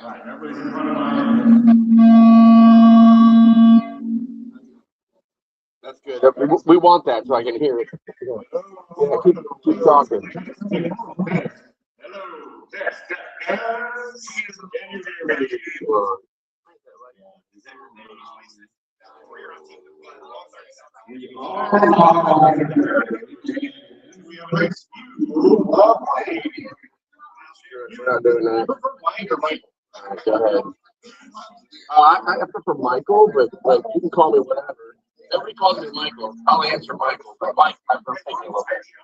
All right, everybody's in front of my. That's good. We want that so I can hear it. Yeah, keep talking. Hello. We're not doing that. Go ahead. I prefer Michael, but you can call me whatever. Everybody calls me Michael. I'll answer Michael. But Mike, I prefer taking location.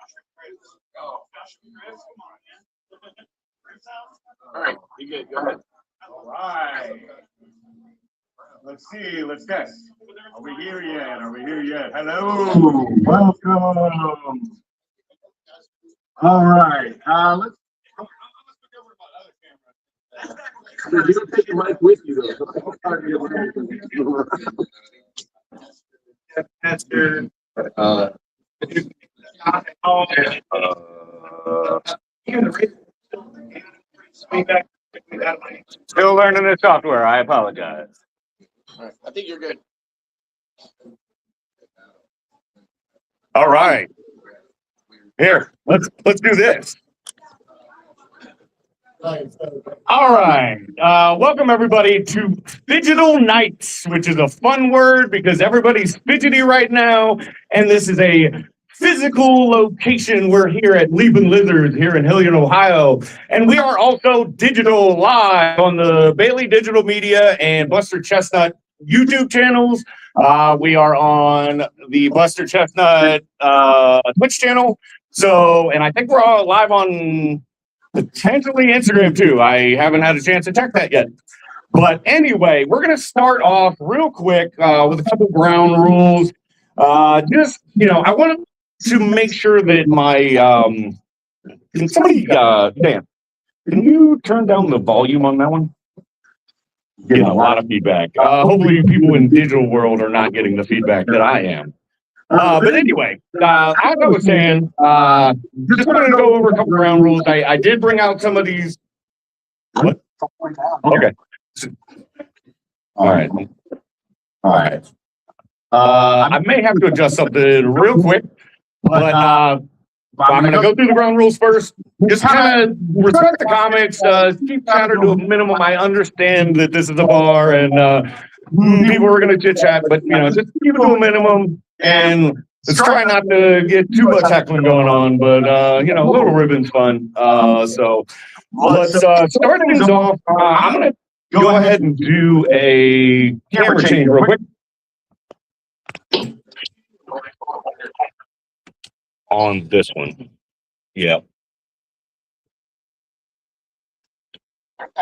All right, you good? Go ahead. All right. Let's see. Let's guess. Are we here yet? Are we here yet? Hello. Welcome. All right. Let's. You don't take the mic with you, though. That's good. Still learning the software. I apologize. All right, I think you're good. All right. Here, let's do this. All right. Welcome everybody to Phygital Nights, which is a fun word because everybody's fidgety right now, and this is a physical location. We're here at Leap and Lizards here in Hilliard, Ohio, and we are also digital live on the Bailey Digital Media and Buster Chestnut YouTube channels. We are on the Buster Chestnut Twitch channel. So, and I think we're all live on potentially Instagram too. I haven't had a chance to check that yet. But anyway, we're going to start off real quick with a couple ground rules. Just, I wanted to make sure that my, can somebody, Dan, can you turn down the volume on that one? Getting a lot of feedback. Hopefully people in digital world are not getting the feedback that I am. But anyway, as I was saying, just wanted to go over a couple ground rules. I did bring out some of these. What? Okay. All right. All right. I may have to adjust something real quick, but I'm going to go through the ground rules first. Just kind of respect the comics, keep chatter to a minimum. I understand that this is a bar and people are going to chit chat, but just keep it to a minimum and let's try not to get too much heckling going on. But a little ribbon's fun. So let's start things off. I'm going to go ahead and do a camera change real quick. On this one. Yeah.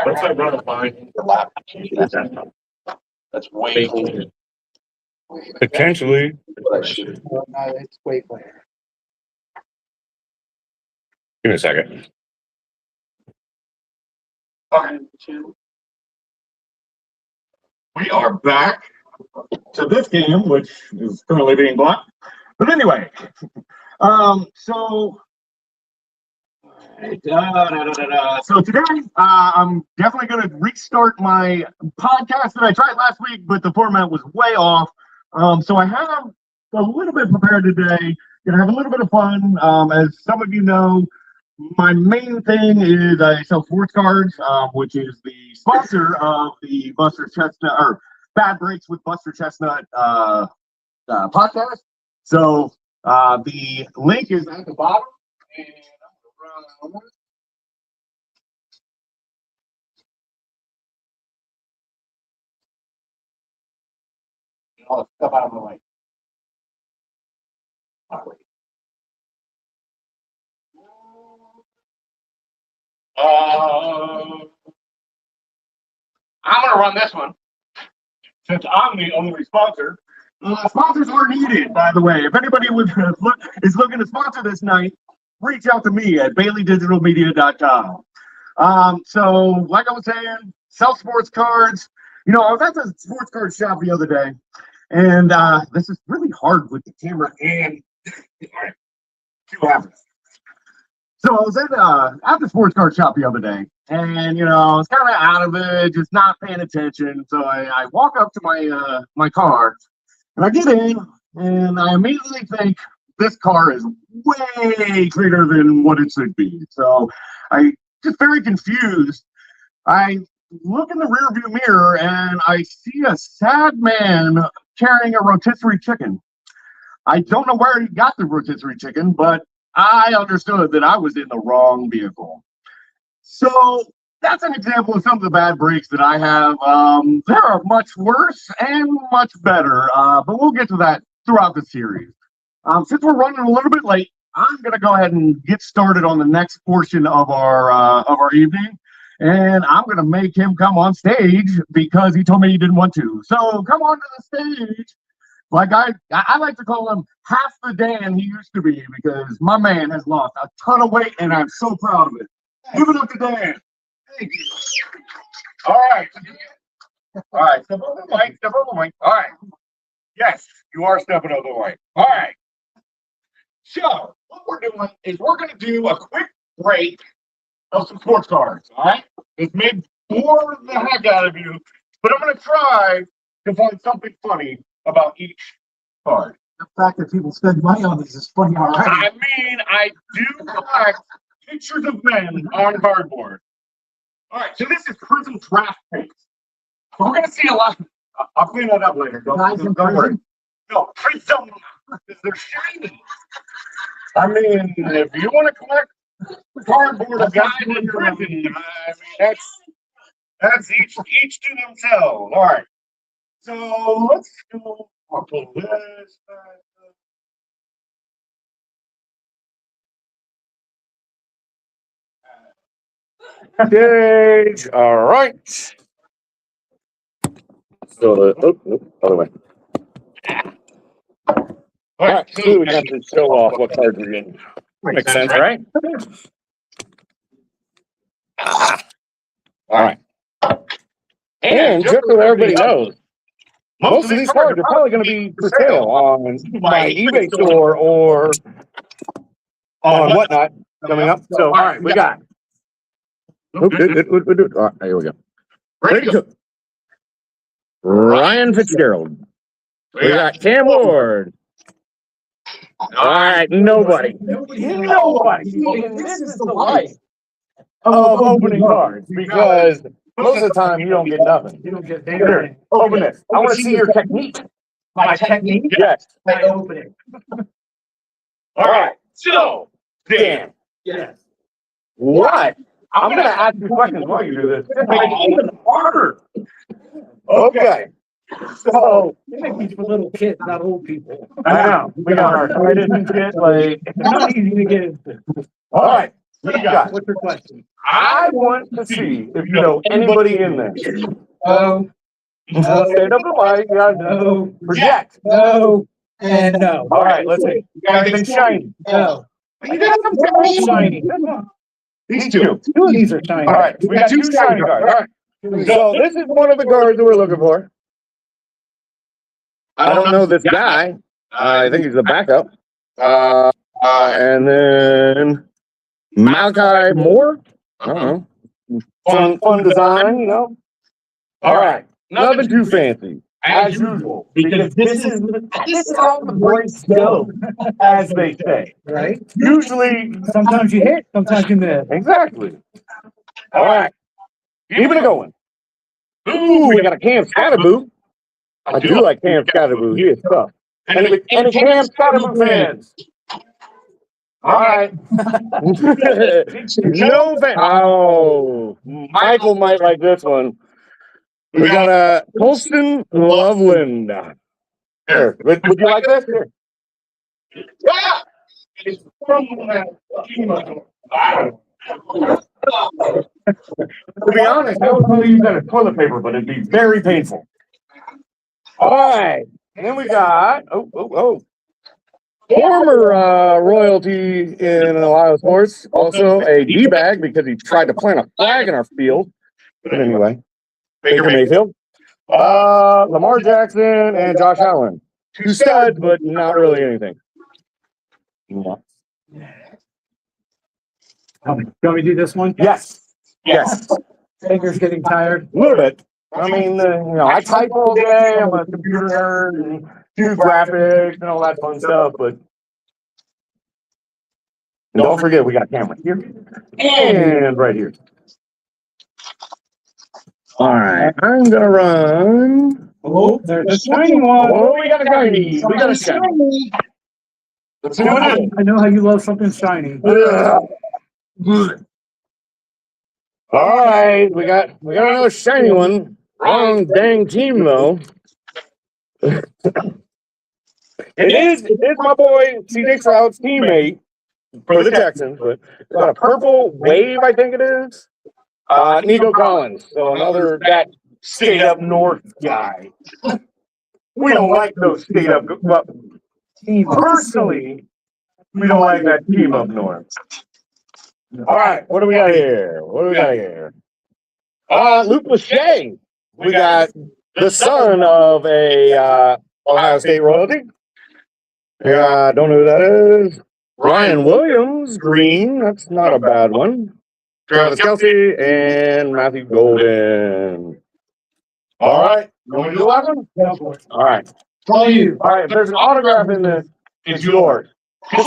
What's that run fine? That's way cleaner. Potentially. No, it's way cleaner. Give me a second. We are back to this game, which is currently being blocked. But anyway, so today I'm definitely going to restart my podcast that I tried last week, but the format was way off. So I have a little bit prepared today. Gonna have a little bit of fun. As some of you know, my main thing is I sell sports cards, which is the sponsor of the Buster Chestnut or Bad Breaks with Buster Chestnut podcast. So the link is at the bottom. And I'm gonna run. I'll step out of the way. I'm going to run this one since I'm the only sponsor. Sponsors are needed, by the way. If anybody is looking to sponsor this night, reach out to me at BaileyDigitalMedia.com. So like I was saying, sell sports cards. You know, I was at the sports card shop the other day, and this is really hard with the camera and all right, see what happens. So I was at the sports card shop the other day, and you know, I was kind of out of it, just not paying attention. So I walk up to my car, and I get in, and I immediately think this car is way greater than what it should be. So I just very confused. I look in the rearview mirror, and I see a sad man carrying a rotisserie chicken. I don't know where he got the rotisserie chicken, but I understood that I was in the wrong vehicle. So that's an example of some of the bad breaks that I have. There are much worse and much better, but we'll get to that throughout the series. Since we're running a little bit late, I'm going to go ahead and get started on the next portion of our evening, and I'm going to make him come on stage because he told me he didn't want to. So come on to the stage. Like I like to call him half the Dan he used to be because my man has lost a ton of weight and I'm so proud of it. Give it up to Dan. Thank you. All right. All right. Step over the mic. Step over the mic. All right. Yes, you are stepping over the mic. All right. So what we're doing is we're going to do a quick break of some sports cards. All right. It may bore the heck out of you, but I'm going to try to find something funny about each card. The fact that people spend money on these is funny already. I mean, I do collect pictures of men on cardboard. All right, so this is prison draft picks. So we're going to see a lot. I'll clean that up later. Don't worry. No, prism. They're shiny. I mean, if you want to collect cardboard of guys in prison, I mean, that's each to themselves. All right. So let's go. I'll pull this back. Stage. All right. So other way. All right. So we have to show off what cards we're getting. Makes sense, right? All right. And just so everybody knows, most of these cards are probably going to be for sale on my eBay store or on whatnot coming up. So, all right, we got. All right, here we go. Ready to go. Ryan Fitzgerald. We got Cam Ward. All right, nobody. Nobody. This is the life of opening cards because most of the time you don't get nothing. You don't get Here, open this. I want to see your technique. My technique? Yes. By opening. All right. So, Dan. Yes. What? I'm going to ask you questions while you do this. This makes it even harder. Okay. So, They make these for little kids, not old people. I know. We got our arthritis and shit. Like, It's not easy to get into. all right. What do you got? What's your question? I want to see if you know anybody in there. No. Stand up the mic. You gotta No. project. No. And no. All right, let's see. You got anything shiny? No. You got some very shiny. These two. Two of these are shiny. All right, we got two shiny cards. All right. So this is one of the cards that we're looking for. I don't know this guy. I think he's the backup. And then Malachi Moore. I don't know. Fun design, you know. All right. Nothing too fancy, as usual, because this is how the breaks go, as they say. Right? Usually, Sometimes you hit, sometimes you miss. exactly. All right. Keeping it going. Ooh, we got a Cam Scatterboo. I do like Cam Scatterboo. He is tough. And Cam Scatterboo fans. All right. No fan. Oh, Michael might like this one. We got a Colston Loveland. Here, would you like this? Here. Yeah. It's from to be honest, I would probably use that as toilet paper, but it'd be very painful. All right. And then we got, former royalty in Ohio sports, also a D-bag because he tried to plant a flag in our field. But anyway, Baker Mayfield, Lamar Jackson, and Josh Allen. Two studs, but not really anything. No. Want me to do this one? Yes. Yes. Baker's getting tired. A little bit. I mean, I type all day. I'm a computer nerd and do graphics and all that fun stuff. But don't forget, we got cameras here and right here. All right, I'm gonna run. Oh, there's a shiny one. Oh, we got a shiny. We got a shiny. Let's see what it is. I know how you love something shiny. All right, we got another shiny one. Wrong dang team though. It is my boy CJ Stroud's teammate for the Texans, but it's got a purple wave, I think it is. Nico Collins, so another that state up north guy. We don't like those state up. Well, personally, we don't like that team up north. All right, what do we got here? Luke Lachey. We got the son of a Ohio State royalty. Yeah, don't know who that is. Ryan Williams, green. That's not a bad one. Travis Kelce and Matthew Golden. All right, you want to do the last one? All right. All you. All right, if there's an autograph in this, it's yours. But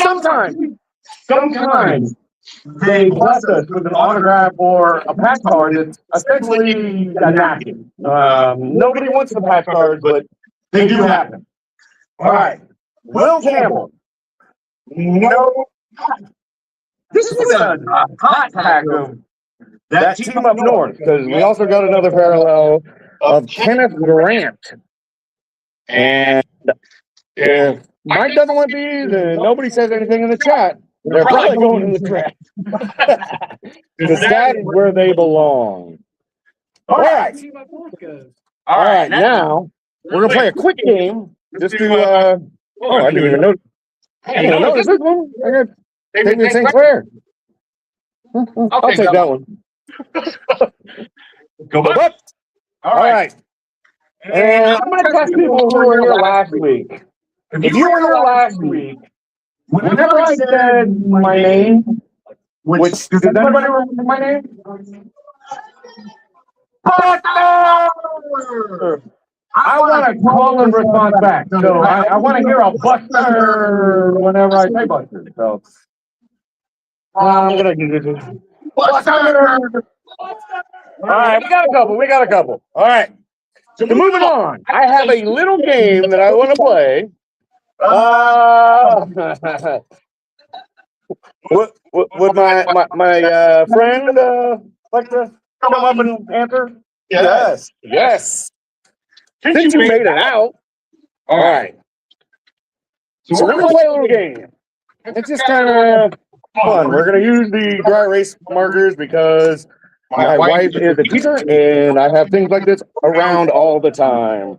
sometimes they bless us with an autograph or a patch card that's essentially a napkin. Nobody wants the patch cards, but they do happen. All right, Will Campbell. No, this is a hot pack of that team up north because we also got another parallel of Kenneth Grant. And if Mike doesn't want these and nobody says anything in the chat, they're probably going in the trash. Because that is where they belong. All right. All right, now we're going to play a quick game. Just to, I didn't even notice. I didn't even notice this one. I got David St. Clair. I'll take that one. Go up. All right. And I'm going to test people who were here last week. If you were here last week, whenever I said my name, which does anybody remember my name? Buster! I want a call and response back. So I want to hear a Buster whenever I say Buster. So I'm gonna do this. Buster! All right, we got a couple. All right. So moving on, I have a little game that I want to play. Would my friend like to come up and answer? Yes. Since you made it out. All right. So we're gonna play a little game. It's just kind of fun. We're gonna use the dry erase markers because my wife is a teacher and I have things like this around all the time.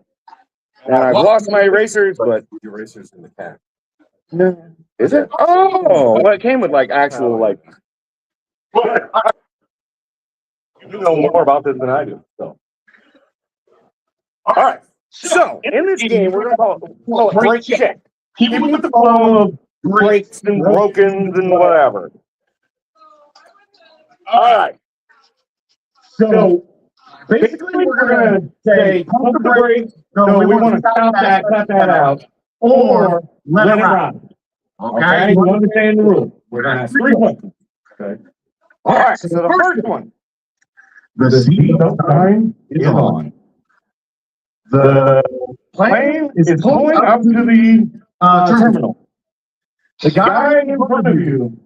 And I've lost my erasers, but Erasers in the cat. no. Is it? Oh, well, it came with like actual like. You know more about this than I do. So. All right. So in this game, we're gonna call it break check. Keep it with the flow of breaks and brokens and whatever. All right. So basically, we're gonna say pump the brakes. So we want to stop that, cut that out, or let it run. Okay, you understand the rule. We're gonna have 3 questions. Okay. All right. So the first one. The seatbelt sign is on. The plane is pulling up to the terminal. The guy in front of you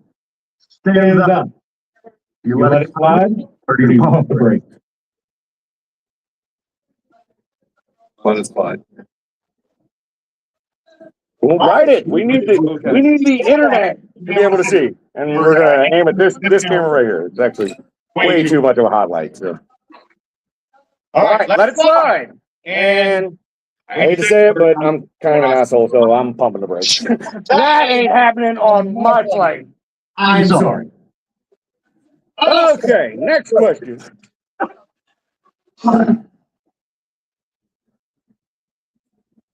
stands up. You let it slide, or do you pump the brakes? Let it slide. We'll write it. We need the internet to be able to see, and we're gonna aim at this camera right here. It's actually way too much of a hot light. So. All right, let it slide. And I hate to say it, but I'm kind of an asshole, so I'm pumping the brakes. That ain't happening on my flight. I'm sorry. Okay, next question.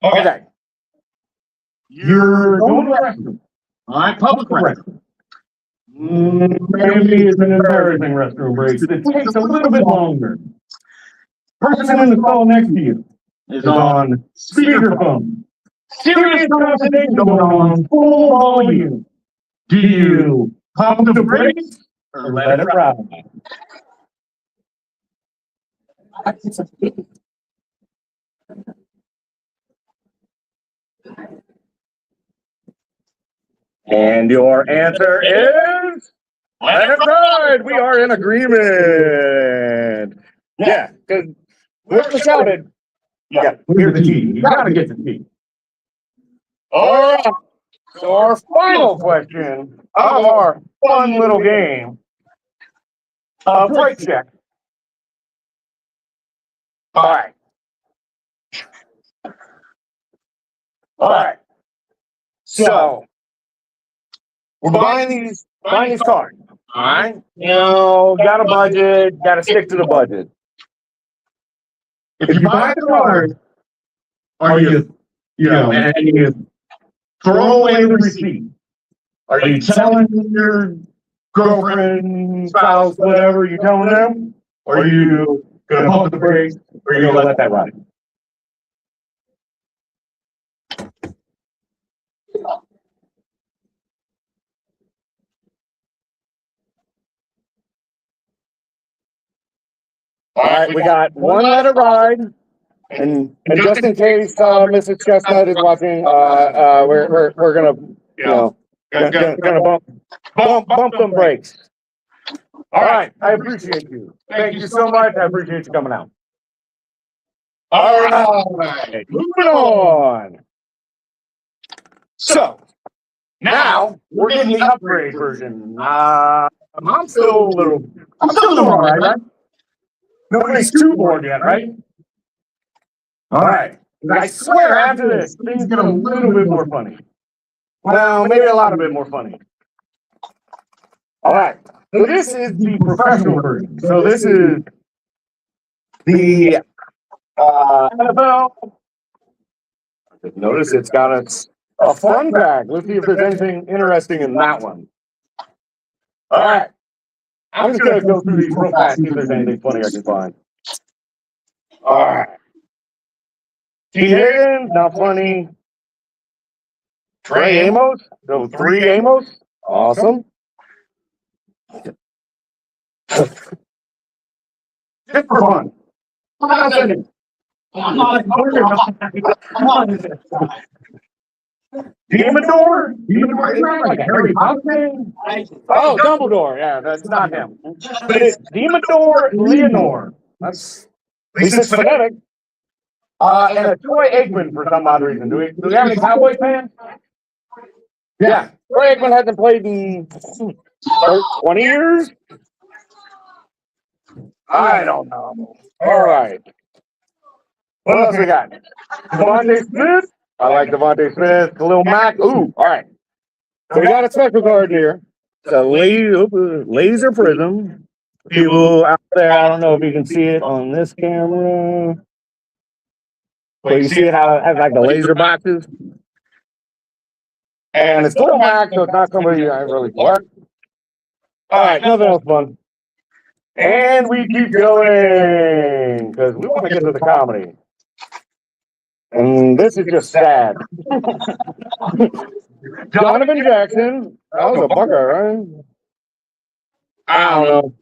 Okay. You're going to the restroom. All right, public restroom. Maybe it's an embarrassing restroom break. It takes a little bit longer. Person in the stall next to you is on speakerphone. Serious conversation going on, full volume. Do you pump the brakes or let it ride? And your answer is let it ride. We are in agreement. Yeah, because whoever shouted, yeah, here's the tea. You gotta get the tea. All right. So our final question of our fun little game, brake check. All right. All right. So we're buying these cars. All right. You know, got a budget, got to stick to the budget. If you buy the cars, are you know, and you throw away the receipt, are you telling your girlfriend, spouse, whatever, you telling them? Or are you going to pump the brakes, or are you going to let that ride? All right, we got one let it ride, and just in case Mrs. Chestnut is watching, we're gonna bump them brakes. All right, I appreciate you. Thank you so much. I appreciate you coming out. All right, moving on. So now we're getting the upgrade version. I'm still a little all right? Nobody's too bored yet, right? All right. I swear after this, things get a little bit more funny. Well, maybe a lot of bit more funny. All right. So this is the professional version. So this is the NFL. Notice it's got a fun pack. Let's see if there's anything interesting in that one. All right. I'm just going to go through these real fast, see if there's anything funny I can find. All right. T. Higgins, not funny. Trey Amos, so 3 Amos, awesome. Just for fun. Demodor? Demodor, isn't that like a Harry Potter thing? Oh, Dumbledore, yeah, that's not him. But it's Demodor Leonore. That's, at least it's phonetic. And a Troy Aikman for some odd reason. Do we have any Cowboys fans? Yeah. Troy Aikman hasn't played in 20 years? I don't know. All right. What else we got? Devontae Smith. I like Devontae Smith. Khalil Mack. Ooh, all right. So we got a special card here. It's a laser prism. People out there, I don't know if you can see it on this camera. But you see it how it has like the laser boxes? And it's Khalil Mack, so it's not somebody I really like. All right, nothing else fun. And we keep going because we want to get to the comedy. And this is just sad. Donovan Jackson. That was a Buckeye, right? I don't know.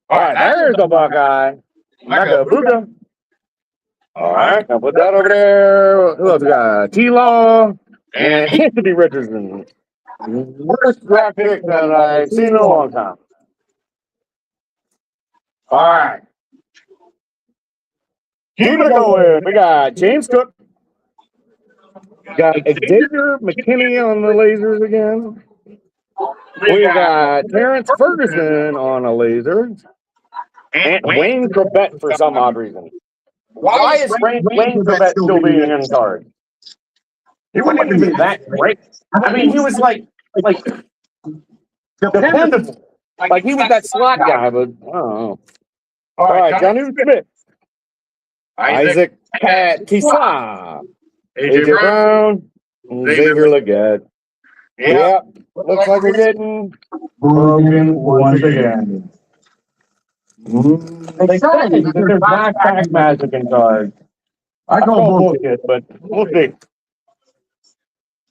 All right, there's a Buckeye. Buka. All right, I'll put that over there. Who else we got? T-Law and Anthony Richardson. Worst draft pick that I've seen in a long time. All right. Keep it going. We got James Cook. We got Xavier McKinney on the lasers again. We got Terrence Ferguson on a laser. And Wayne Corbett for some odd reason. Why is Wayne Corbett still being in charge? He wasn't even that great. I mean, he was like dependable. Like he was that slot guy, but I don't know. All right, Johnny Smith, Isaac Kisa, AJ Brown, Xavier Leggett. Yep, looks like we're getting broken once again. They say that there's backpack magic in cards. I call bullshit, but we'll see.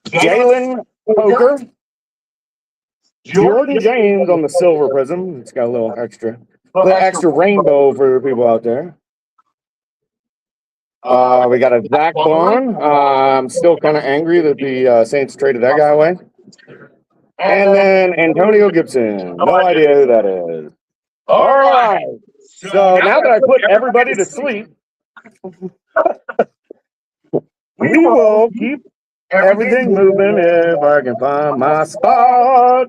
Jalen Poker. Jordan James on the silver prism. It's got a little extra rainbow for people out there. We got a Zach Bond. I'm still kind of angry that the Saints traded that guy away. And then Antonio Gibson. No idea who that is. All right. So now that I put everybody to sleep, we will keep everything moving if I can find my spot.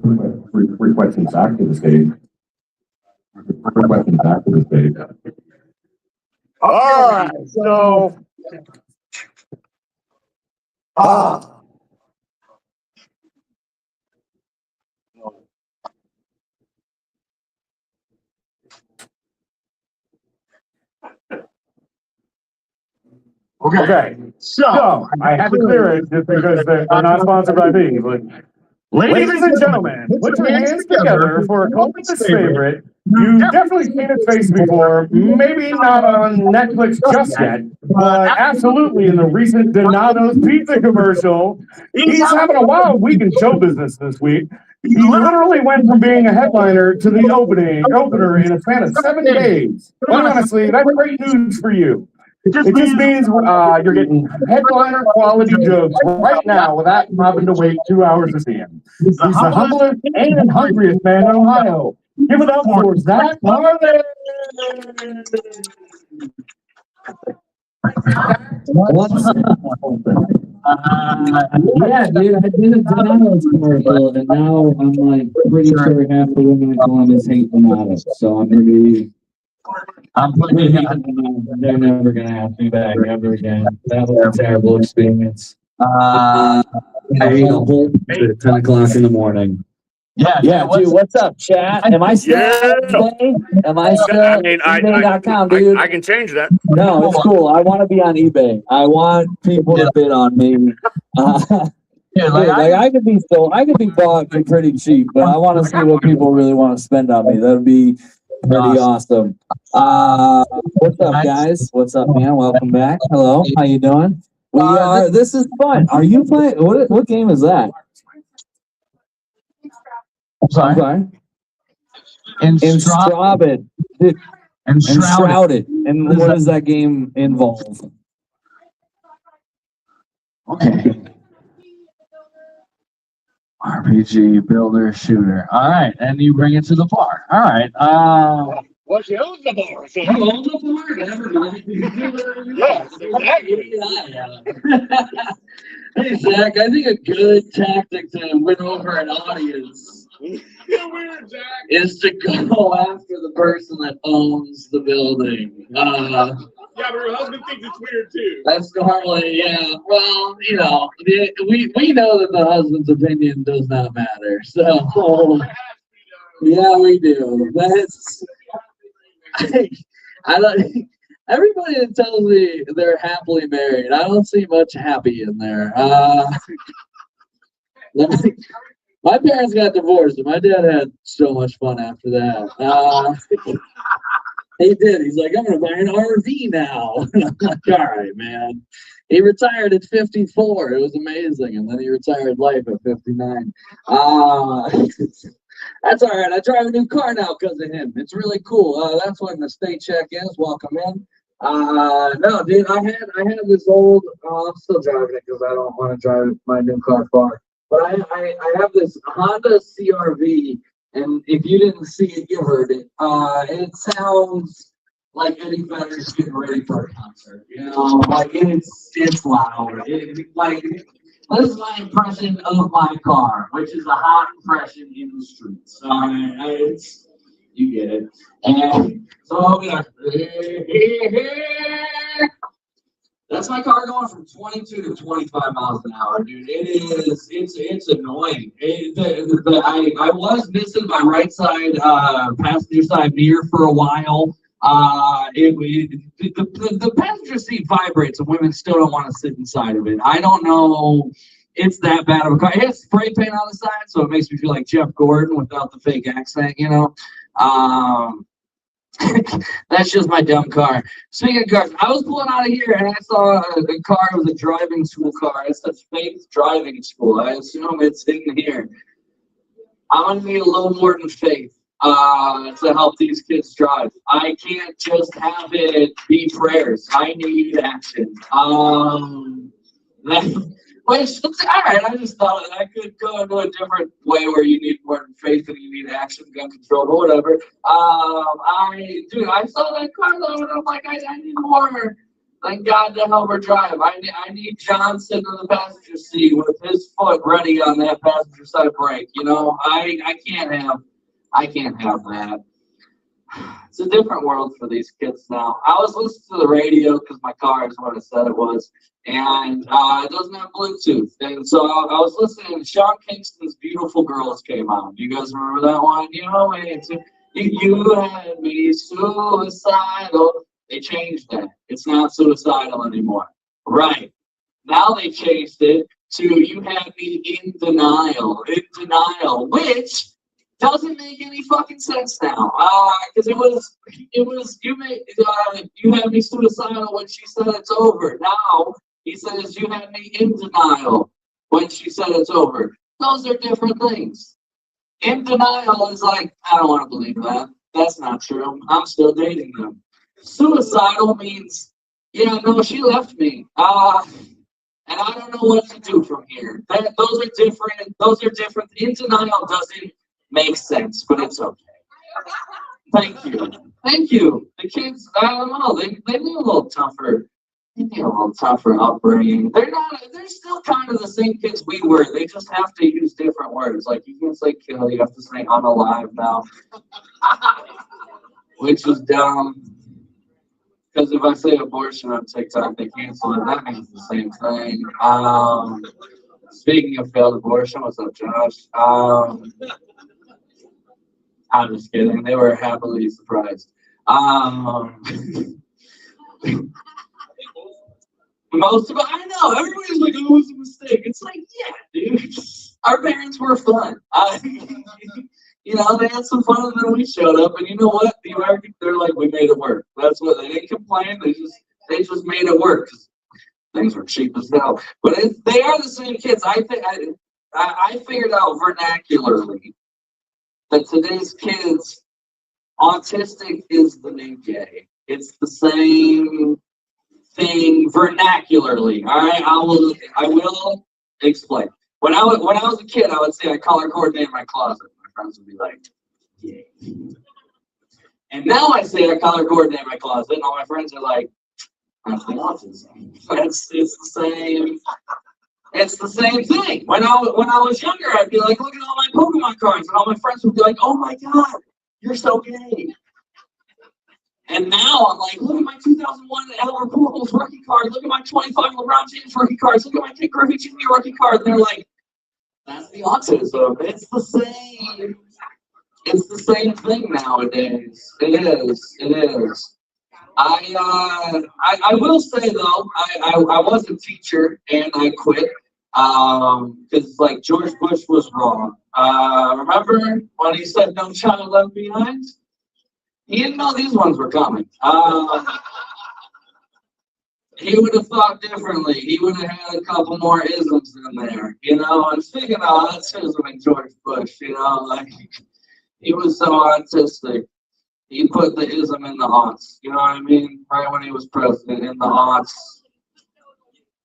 Requesting back to the stage. Requesting back to the stage. All right. So. Okay, so I had to clear it just because they're not sponsored by me, but ladies and gentlemen, put your hands together for a Columbus favorite. You've definitely seen his face before, maybe not on Netflix just yet, but absolutely in the recent Donato's Pizza commercial. He's having a wild week in show business this week. He literally went from being a headliner to the opener in a span of 7 days. But honestly, that's great news for you. It just means you're getting headliner quality jokes right now without having to wait 2 hours to see him. He's the humblest and hungriest man in Ohio. Give it up for Zach Marley. What's yeah, dude, I did a Donato's commercial, and now I'm like pretty sure half the women in Columbus hate Donato's, so I'm pretty. They're never gonna ask me back ever again. That was a terrible experience. I ate a whole at 10 o'clock in the morning. Yeah, dude, what's up, chat? Am I still eBay? Am I still eBay.com, dude? I can change that. No, it's cool. I want to be on eBay. I want people to bid on me. Dude, I could be bought for pretty cheap, but I want to see what people really want to spend on me. That would be pretty awesome. What's up, guys? What's up, man? Welcome back. Hello. How you doing? We are. This is fun. Are you playing? What game is that? Sorry. Enshrouded. Enshrouded. And what does that game involve? Okay. RPG builder shooter. All right, and you bring it to the bar. All right. Well, she owns the bar. So You own the bar? Hey, Zach, I think a good tactic to win over an audience is to go after the person that owns the building. yeah, but her husband thinks it's weird too. That's normally, yeah. Well, you know, we know that the husband's opinion does not matter. So, yeah, we do. That's I don't. Everybody that tells me they're happily married, I don't see much happy in there. My parents got divorced, and my dad had so much fun after that. He did. He's like, I'm going to buy an RV now. And I'm like, all right, man. He retired at 54. It was amazing. And then he retired life at 59. That's all right. I drive a new car now because of him. It's really cool. That's when the state check is. Welcome in. No, dude, I had this old, I'm still driving it because I don't want to drive my new car far. But I have this Honda CRV, and if you didn't see it, you heard it. It sounds like Eddie Vedder's getting ready for a concert. You know, like it's loud. This is my impression of my car, which is a hot impression in the streets. You get it. And so I'll be like, that's my car going from 22 to 25 miles an hour, dude. It's annoying. I was missing my right side passenger side mirror for a while. The passenger seat vibrates and women still don't want to sit inside of it. I don't know. It's that bad of a car. It has spray paint on the side, so it makes me feel like Jeff Gordon without the fake accent, you know. That's just my dumb car. Speaking of cars, I was pulling out of here and I saw a car. It was a driving school car. It said Faith Driving School. I assume it's in here. I'm gonna need a little more than faith to help these kids drive. I can't just have it be prayers. I need action. Which, all right, I just thought that I could go into a different way where you need more than faith and you need action, gun control, but whatever. I saw that car though, and I'm like, I need more than God to help her drive. I need Johnson in the passenger seat with his foot ready on that passenger side brake. You know, I can't have that. It's a different world for these kids now. I was listening to the radio because my car is what I said it was, and it doesn't have Bluetooth. And so I was listening, and Sean Kingston's "Beautiful Girls" came on. You guys remember that one? You know, you had me suicidal. They changed that. It's not suicidal anymore. Right. Now they changed it to "You had me in denial," which doesn't make any fucking sense now. Because it was you had me suicidal when she said it's over. Now he says you had me in denial when she said it's over. Those are different things. In denial is like, I don't want to believe that. That's not true. I'm still dating them. Suicidal means, yeah, no, she left me. And I don't know what to do from here. Those are different. In denial doesn't make sense, but it's okay. Thank you. The kids, I don't know, they need a little tougher. They need a little tougher upbringing. They're still kind of the same kids we were. They just have to use different words. Like, you can't say kill, you have to say I'm alive now. Which is dumb. Because if I say abortion on TikTok, they cancel it. That means the same thing. Speaking of failed abortion, what's up, Josh? I'm just kidding. They were happily surprised. Most of it, I know. Everybody's like, "Oh, it was a mistake." It's like, yeah, dude. Our parents were fun. They had some fun, and then we showed up, and you know what? The Americans, they're like, we made it work. That's what they didn't complain. They just made it work. Things were cheap as hell. But they are the same kids. I figured out vernacularly that today's kids, autistic is the new gay. It's the same thing vernacularly. All right, I will explain. When I was a kid, I would say I color coordinate my closet. My friends would be like, "Yeah." And now I say I color coordinate my closet, and all my friends are like, "That's the autism." It's the same. It's the same thing. When I was younger, I'd be like, "Look at all my Pokemon cards," and all my friends would be like, "Oh my God, you're so gay." And now I'm like, "Look at my 2001 Albert Pujols rookie card. Look at my 25 LeBron James rookie cards. Look at my Ken Griffey Jr. rookie card." And they're like, "That's the autism." It's the same. It's the same thing nowadays. It is. I will say though, I was a teacher and I quit because like George Bush was wrong. Remember when he said "No child left behind"? He didn't know these ones were coming. He would have thought differently. He would have had a couple more isms in there, And speaking of autism and George Bush, like he was so autistic. He put the ism in the aughts. You know what I mean? Right when he was president, in the aughts.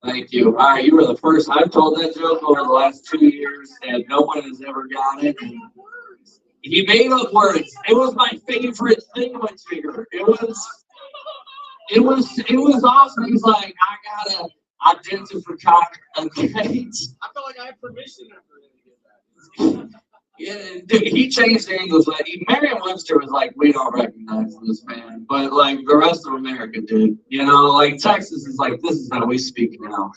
Thank you. All right, you were the first. I've told that joke over the last 2 years, and no one has ever got it. He made up words. It was my favorite thing with Tigger. It was awesome. He's like, "I gotta identify." Okay. I feel like I have permission after him to get that. Yeah, dude, he changed the English. Like, Merriam-Webster was like, we don't recognize this man, but like the rest of America did. You know, like Texas is like, this is how we speak now.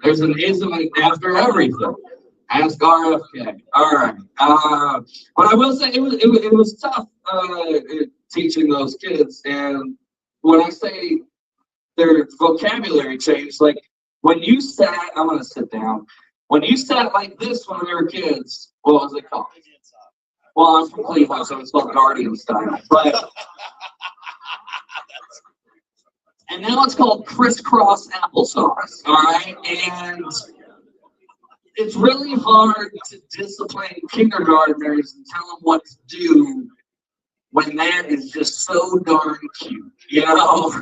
There's an ism after everything. Ask RFK. All right. But I will say it was tough teaching those kids, and when I say their vocabulary changed, like when you sat, I'm gonna sit down. When you sat like this when we were kids, what was it called? Well, I'm from Cleveland, so it's called Guardian style. But and now it's called crisscross applesauce. All right, and it's really hard to discipline kindergartners and tell them what to do when that is just so darn cute, you know?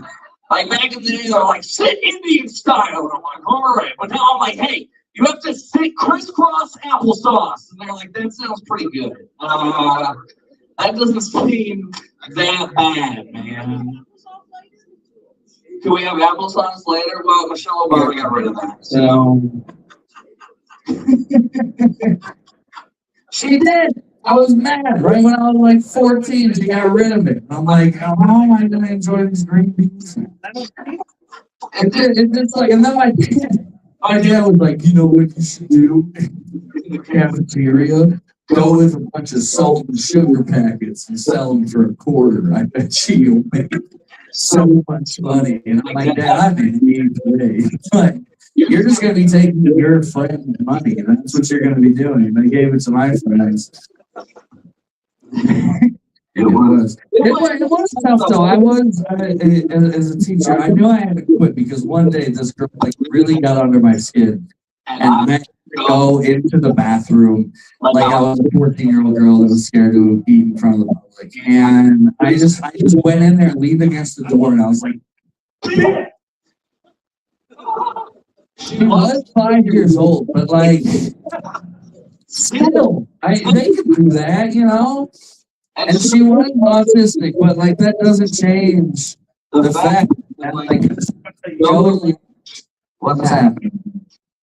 Like back in the day, they're like, sit Indian style. And I'm like, all right. But now I'm like, hey, you have to sit crisscross applesauce. And they're like, that sounds pretty good. That doesn't seem that bad, man. Can we have applesauce later? Well, Michelle Obama got rid of that. So. She did. I was mad right when I was like 14. She got rid of it. I'm like, how am I gonna enjoy these green beans? It's just like, and then my dad was like, you know what you should do in the cafeteria? Go with a bunch of salt and sugar packets and sell them for $0.25. I bet you'll make so much money. And I'm like, Dad, I'm in need today. Like, you're just going to be taking your friend's money, and that's what you're going to be doing. And I gave it to my friends. It was tough, though. I was, as a teacher, I knew I had to quit because one day this girl like really got under my skin and made me go into the bathroom like I was a 14-year-old girl that was scared to eat in front of the public. And I just went in there, leaned against the door, and I was like, she was 5 years old, but like, still, they could do that, you know? And she was autistic, but like, that doesn't change the fact that, like, totally what's happening.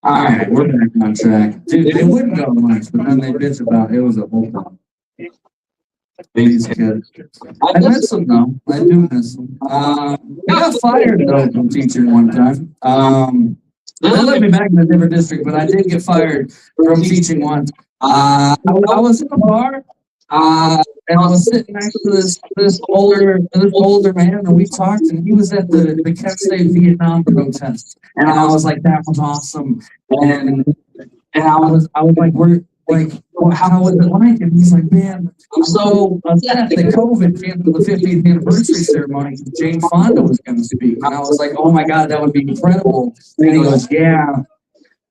All right, we're back on track. Dude, they wouldn't go lunch, but then they bitch about it. It was a whole problem. These kids. I miss them, though. I do miss them. I got fired, though, from teaching one time. They let me back in a different district, but I did get fired from teaching once. I was in a bar, and I was sitting next to this older man, and we talked, and he was at the Kent State Vietnam protest, and I was like, that was awesome, and I was like, well, how was it like? And he's like, man, I'm so upset that COVID canceled the 50th anniversary ceremony. Jane Fonda was going to speak. And I was like, oh my God, that would be incredible. And he goes, yeah,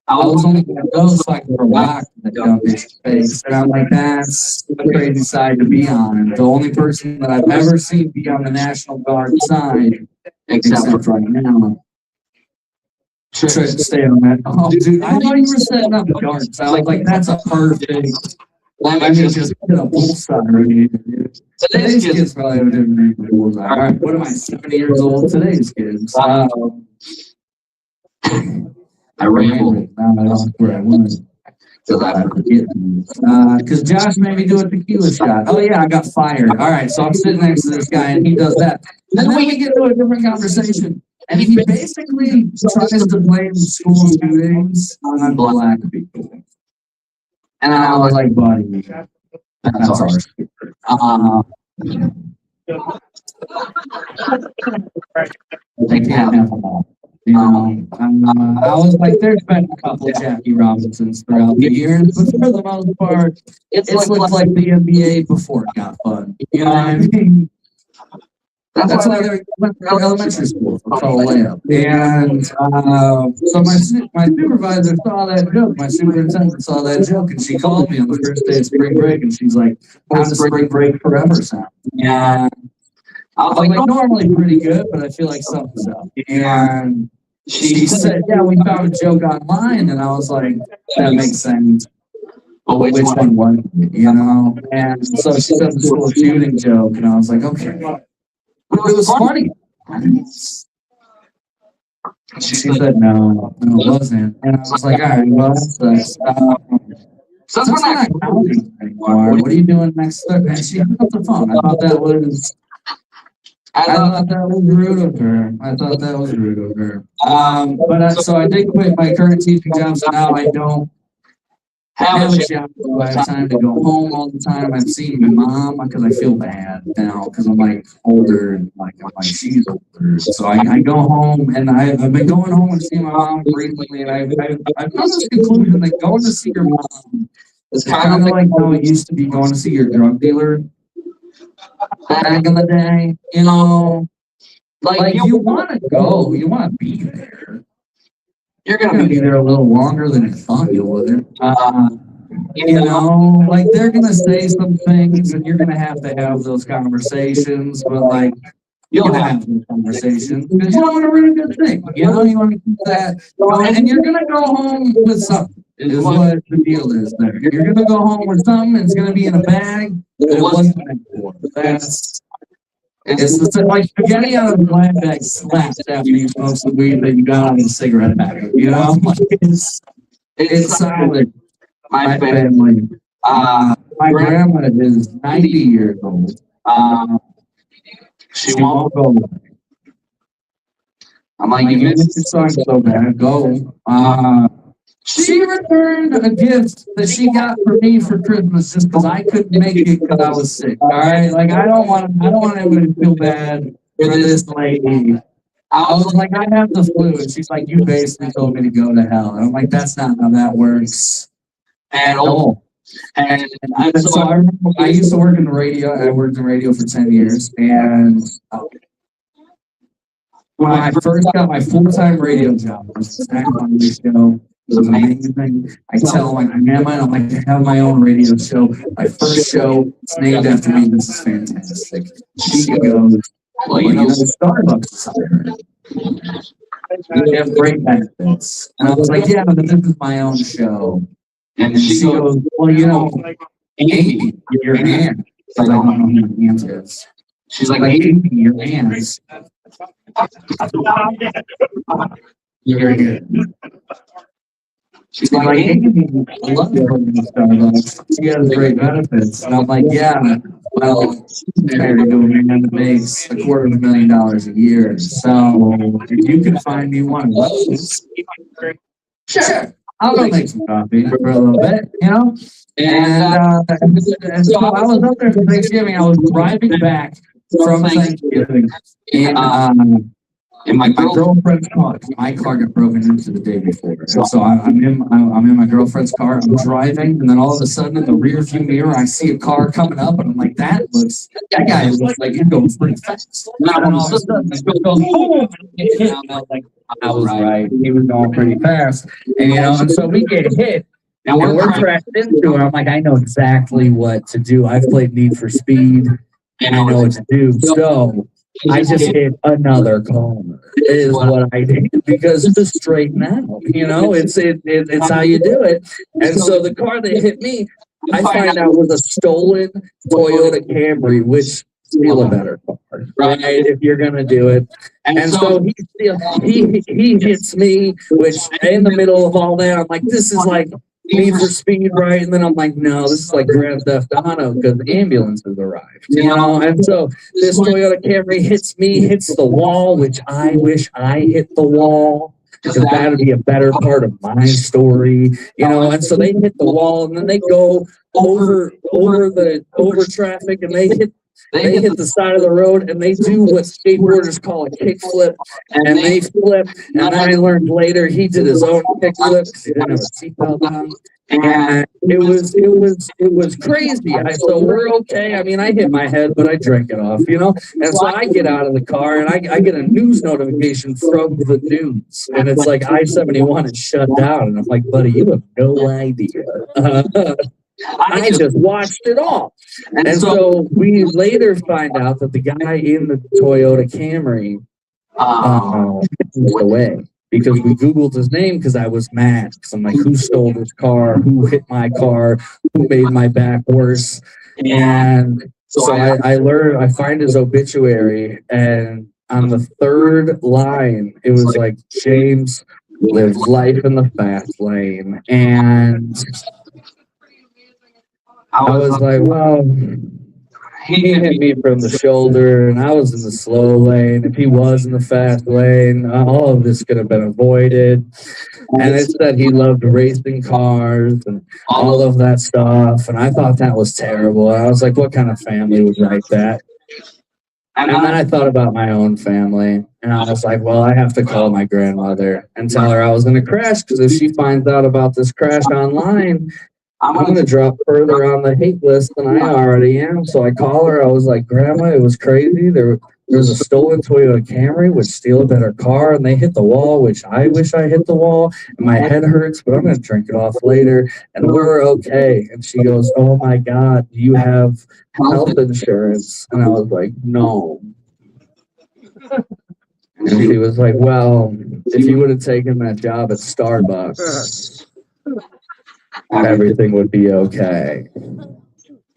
I was only going to go so I could rock the dumb bitch's face. And I'm like, that's the crazy side to be on. And the only person that I've ever seen be on the National Guard side, except right now, try to stay on that. Oh, dude, I thought you were setting up the guards. I was like, that's a perfect. I mean, just hit a bullseye right here. Today's kids probably have a different name than bullseye. All right, what am I, 70 years old? Today's kids. I rambled. I don't know where I was. Because Josh made me do a tequila shot. Oh, yeah, I got fired. All right, so I'm sitting next to this guy, and he does that. And then we get into a different conversation. And he basically tries to blame school shootings on black people. And I was like, buddy, that's ours. They can't have them all. You know, I was like, there's been a couple Jackie Robinsons throughout the years, but for the most part, it's like the NBA before it got fun. You know what I mean? That's why they went to elementary school. It's all layup. And so my supervisor saw that joke. My superintendent saw that joke, and she called me on the first day of spring break, and she's like, "How does spring break forever sound?" And I was like, normally pretty good, but I feel like something's up. And she said, "Yeah, we found a joke online," and I was like, "That makes sense." But which one was it, you know? And so she said the school shooting joke, and I was like, okay. But it was funny. She said, no, it wasn't. And I was like, all right, well, that sucks. So that's not counting anymore. What are you doing next Thursday? She hung up the phone. I thought that was rude of her. So I did quit my current teaching job, so now I don't have a job. So I have time to go home all the time. I'm seeing my mom because I feel bad now because I'm like older and like she's older. So I go home and I've been going home and seeing my mom frequently, and I've come to this conclusion that going to see your mom is kind of like how it used to be going to see your drug dealer back in the day. You know, like you want to go, you want to be there. You're gonna be there a little longer than you thought you would. You know, like they're gonna say some things, and you're gonna have to have those conversations. But like, you'll have those conversations because you want a really good thing. You know, you want to keep that going, and you're gonna go home with something. Is what the deal is there. You're gonna go home with something. It's gonna be in a bag that it wasn't meant for. It's like spaghetti out of a blind bag slaps after you smoke some weed that you got out of a cigarette pack. You know, like it's solid. My family. My grandma is 90 years old. She won't go. I'm like, you missed your son so bad. Go. She returned a gift that she got for me for Christmas just because I couldn't make it because I was sick. All right, like I don't want anybody to feel bad for this lady. I was like, I have the flu, and she's like, you basically told me to go to hell. And I'm like, that's not how that works at all. And so I remember I used to work in the radio. I worked in radio for 10 years, and when I first got my full-time radio job, it was Zach on the show. It was amazing. I tell my grandma, I'm like, I have my own radio show. My first show, it's named after me. This is fantastic. She goes, well, you know, Starbucks is here. We have great benefits. And I was like, yeah, but this is my own show. And she goes, well, you know, Amy, your hands. I don't know who your hands is. She's like, Amy, your hands. You're good. She's like, Amy, I love working at Starbucks. She has great benefits. And I'm like, yeah, well, she's married to a man that makes $250,000 a year. So if you can find me one of those, sure, I'll go make some coffee for a little bit, you know? And so I was up there for Thanksgiving. I was driving back from Thanksgiving in my girlfriend's car. My car got broken into the day before. And so I'm in my girlfriend's car. I'm driving, and then all of a sudden in the rear view mirror, I see a car coming up, and I'm like, that guy looks like he's going pretty fast. And then all of a sudden, it goes boom. And I was like, I was right. He was going pretty fast. And you know, and so we get hit. And we're crashed into it. I'm like, I know exactly what to do. I've played Need for Speed, and I know what to do. So I just hit another corner is what I did because to straighten out, you know, it's how you do it. And so the car that hit me, I find out was a stolen Toyota Camry, which is still a better car, right? If you're gonna do it. And so he hits me, which in the middle of all that, I'm like, this is like Need for Speed, right? And then I'm like, no, this is like Grand Theft Auto because the ambulance has arrived, you know? And so this Toyota Camry hits me, hits the wall, which I wish I hit the wall because that would be a better part of my story, you know? And so they hit the wall, and then they go over traffic, and they hit the side of the road, and they do what skateboarders call a kickflip, and they flip. And I learned later he did his own kickflip because he didn't have a seatbelt on. And it was crazy. So we're okay. I mean, I hit my head, but I drank it off, you know? And so I get out of the car, and I get a news notification from the news. And it's like I-71 is shut down. And I'm like, buddy, you have no idea. I just watched it all. And so we later find out that the guy in the Toyota Camry was away because we Googled his name because I was mad. Because I'm like, who stole this car? Who hit my car? Who made my back worse? And so I find his obituary, and on the third line, it was like, James lived life in the fast lane. And I was like, well, he hit me from the shoulder, and I was in the slow lane. If he was in the fast lane, all of this could have been avoided. And it said he loved racing cars and all of that stuff. And I thought that was terrible. I was like, what kind of family would write that? And then I thought about my own family, and I was like, well, I have to call my grandmother and tell her I was going to crash, because if she finds out about this crash online, I'm going to drop further on the hate list than I already am. So I call her. I was like, Grandma, it was crazy. There was a stolen Toyota Camry, which steal a better car, and they hit the wall, which I wish I hit the wall, and my head hurts, but I'm going to drink it off later, and we're okay. And she goes, oh my God, do you have health insurance? And I was like, no. And she was like, well, if you would have taken that job at Starbucks, everything would be okay.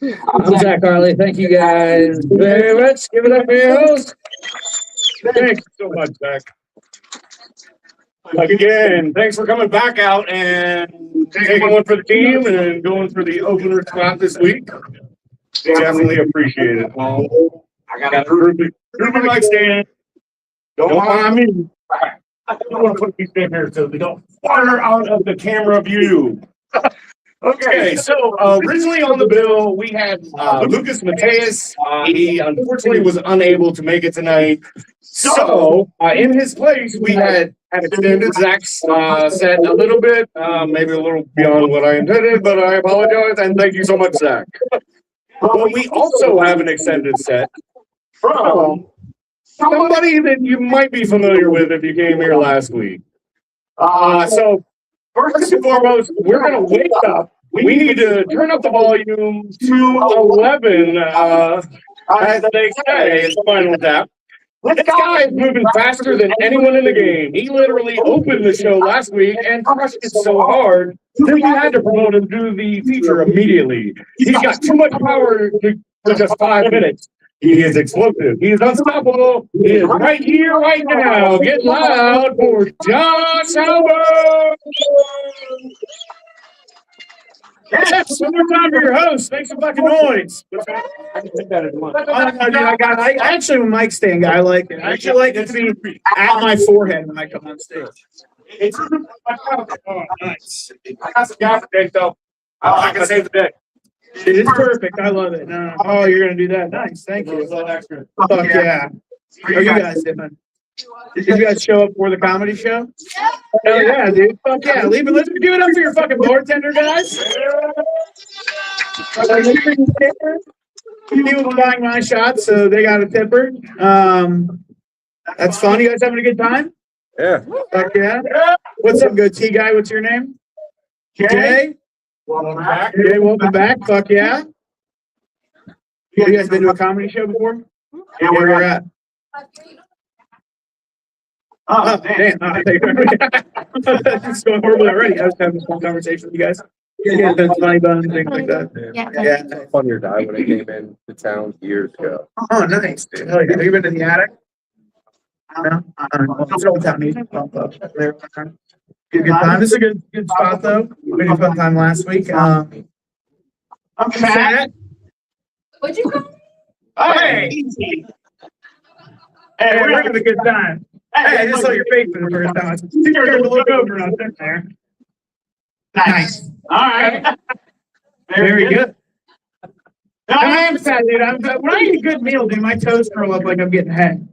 I'm Zach Harley. Thank you guys very much. Give it up for your host. Thanks so much, Zach. Again, thanks for coming back out and taking one for the team and going for the opener spot this week. Definitely appreciate it. I got a groupie mic stand. Don't mind me. I don't want to put these in here so they don't fire out of the camera view. Okay, so originally on the bill, we had Lucas Mateus. He unfortunately was unable to make it tonight. So in his place, we had extended Zach's set a little bit, maybe a little beyond what I intended, but I apologize, and thank you so much, Zach. But we also have an extended set from somebody that you might be familiar with if you came here last week. So first and foremost, we're going to wake up. We need to turn up the volume to 11, as they say in Final Tap. This guy is moving faster than anyone in the game. He literally opened the show last week and crushed it so hard that we had to promote him to the feature immediately. He's got too much power for just 5 minutes. He is explosive. He is unstoppable. He is right here, right now. Get loud for Josh Albert. Yes, one more time for your host. Make some fucking noise. I can take that as one. I actually am a mic stand guy. I like it. I actually like it to be at my forehead when I come on stage. It's oh, nice. I got some guy for day, so I can save the day. It is perfect. I love it. No. Oh, you're gonna do that. Nice. Thank you. Fuck yeah. How you guys doing? Did you guys show up for the comedy show? Hell yeah, dude. Fuck yeah. Leave it. Let's give it up for your fucking bartender, guys. People buying my shots, so they got a tipper. That's fun. You guys having a good time? Yeah. Fuck yeah. What's up, goatee guy? What's your name? Jay. Welcome back. Jay, welcome back. Fuck yeah. You guys been to a comedy show before? Yeah, Where you're at? Oh, damn. It's going horribly already. I was having a fun conversation with you guys. Yeah, that's funny bones and things like that. Yeah. Funnier guy when I came in to town years ago. Oh, nice, dude. Hell yeah. Have you been to the attic? No? It's Old Town Meeting. There. Good time. This is a good spot, though. We had a fun time last week. I'm fat. What'd you call me? Hey! Hey, we're having a good time. Hey, I just saw your face for the first time. I was scared to look over and I was sitting there. Nice. All right. Very good. No, I am fat, dude. When I eat a good meal, dude, my toes curl up like I'm getting head.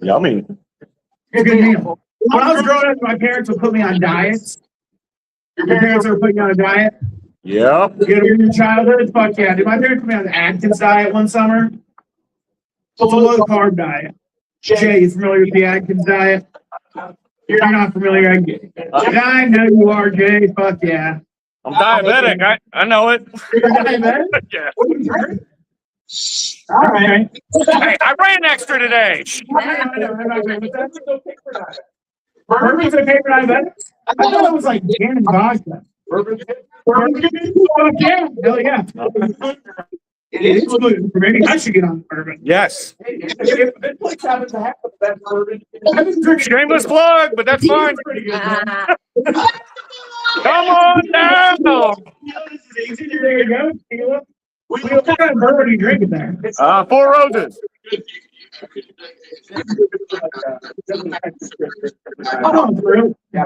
Yummy. Good meal. When I was growing up, my parents would put me on diets. Your parents ever put you on a diet? Yep. You get in your childhood? Fuck yeah. Did my parents put me on the Atkins diet one summer? It's a low carb diet. Jay, you familiar with the Atkins diet? You're not familiar. I know you are, Jay. Fuck yeah. I'm diabetic. I know it. You're diabetic? Yeah. All right. Hey, I ran extra today. Bourbon's okay for diabetics? I thought it was like gin and vodka. Bourbon? Fuck yeah. Hell yeah. It is gluten. Maybe I should get on bourbon. Yes. It looks like it's half of that bourbon. Shameless plug, but that's fine. Pretty good. Come on down. There you go. Tequila. What kind of bourbon are you drinking there? 4 Roses. Oh, bro. Yeah.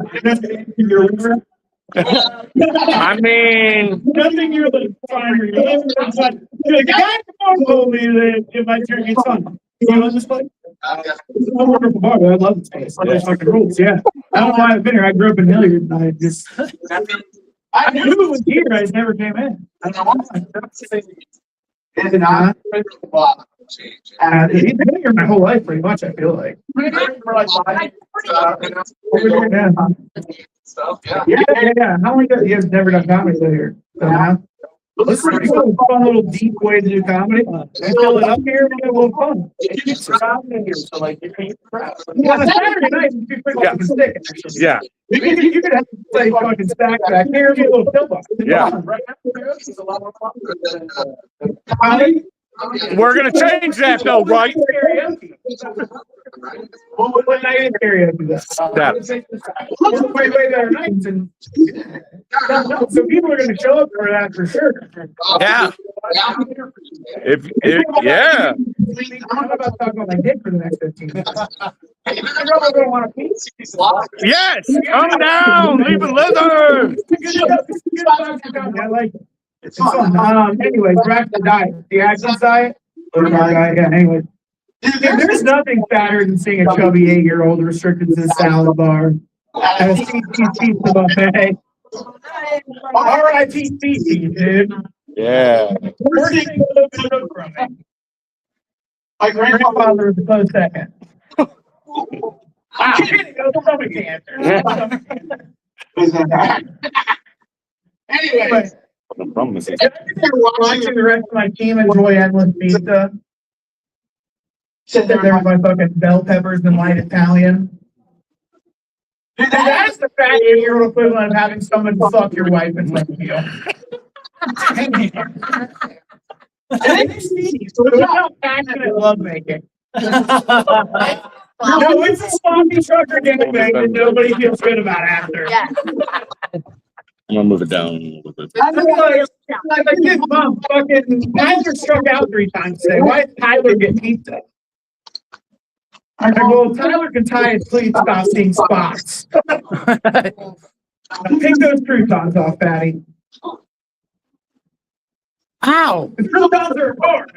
I mean, Nothing you're like fine. The guy told me that if I drink it's fun. You know this place? It's a wonderful bar. I love this place. There's fucking rules. Yeah. I don't know why I've been here. I grew up in Hilliard. And I just. I knew it was here. I just never came in. I don't know why. Is it not? He's been here my whole life, pretty much. I feel like. Yeah. How many you have never done comedy here? So now, this is a fun little deep way to do comedy. I fill it up here and get a little fun. Yeah, Saturday night would be pretty fucking sick. Yeah. You could have to play fucking stack back here and get a little fill up. Yeah. Comedy? We're gonna change that though, right? What night is karaoke? Way better nights, and so people are going to show up for that for sure. Yeah. Yeah. I'm not about to talk about my dick for the next 15 minutes. I probably don't want a piece. Yes. Come down. Leave it leather. I like it. It's fun. Anyway, back to the diet. The Atkins diet. Yeah. Anyway. There's nothing fatter than seeing a chubby 8-year-old restricted to the salad bar at a pizza buffet. R.I.P. Pizza, dude. Yeah. My grandfather was a close second. Wow. Stomach cancer. Anyway, watching the rest of my team enjoy endless pizza. Sit there with my fucking bell peppers and light Italian. Dude, that's the fat 8-year-old equivalent of having someone fuck your wife in front of you. So it's not passionate lovemaking. No, it's a sloppy trucker gangbang that nobody feels good about after. Yeah. I'm gonna move it down a little bit. I feel like this mom fucking Tyler struck out 3 times today. Why did Tyler get pizza? I go, well, Tyler can tie his cleats about seeing spots. Take those croutons off, Patty. Ow! The croutons are hard.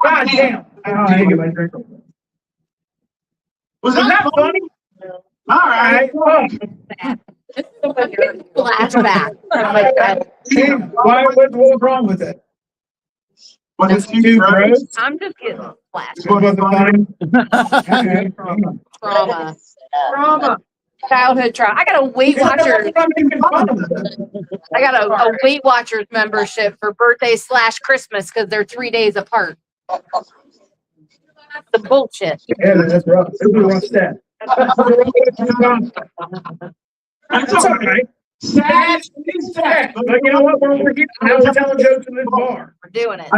God damn. I didn't get my drink. Was that funny? All right. Flashback. What was wrong with it? Was it too gross? I'm just getting flashbacks. What was it funny? Trauma. Childhood trauma. I got a Weight Watchers. I got a Weight Watchers membership for birthday/Christmas because they're 3 days apart. The bullshit. Yeah, that's rough. It's a rough set. That's all right. Sad is sad. But you know what? We're here. Now we're telling jokes in this bar. We're doing it.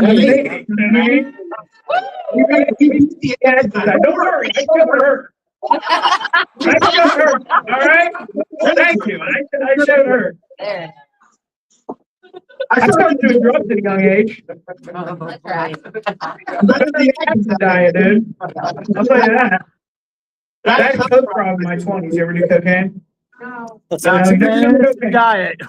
Don't worry. I showed her. I showed her. All right? Thank you. I showed her. There. I started doing drugs at a young age. That's right. Better than the Atkins diet, dude. I'll tell you that. I had a coke problem in my 20s. You ever do cocaine? No. Diet.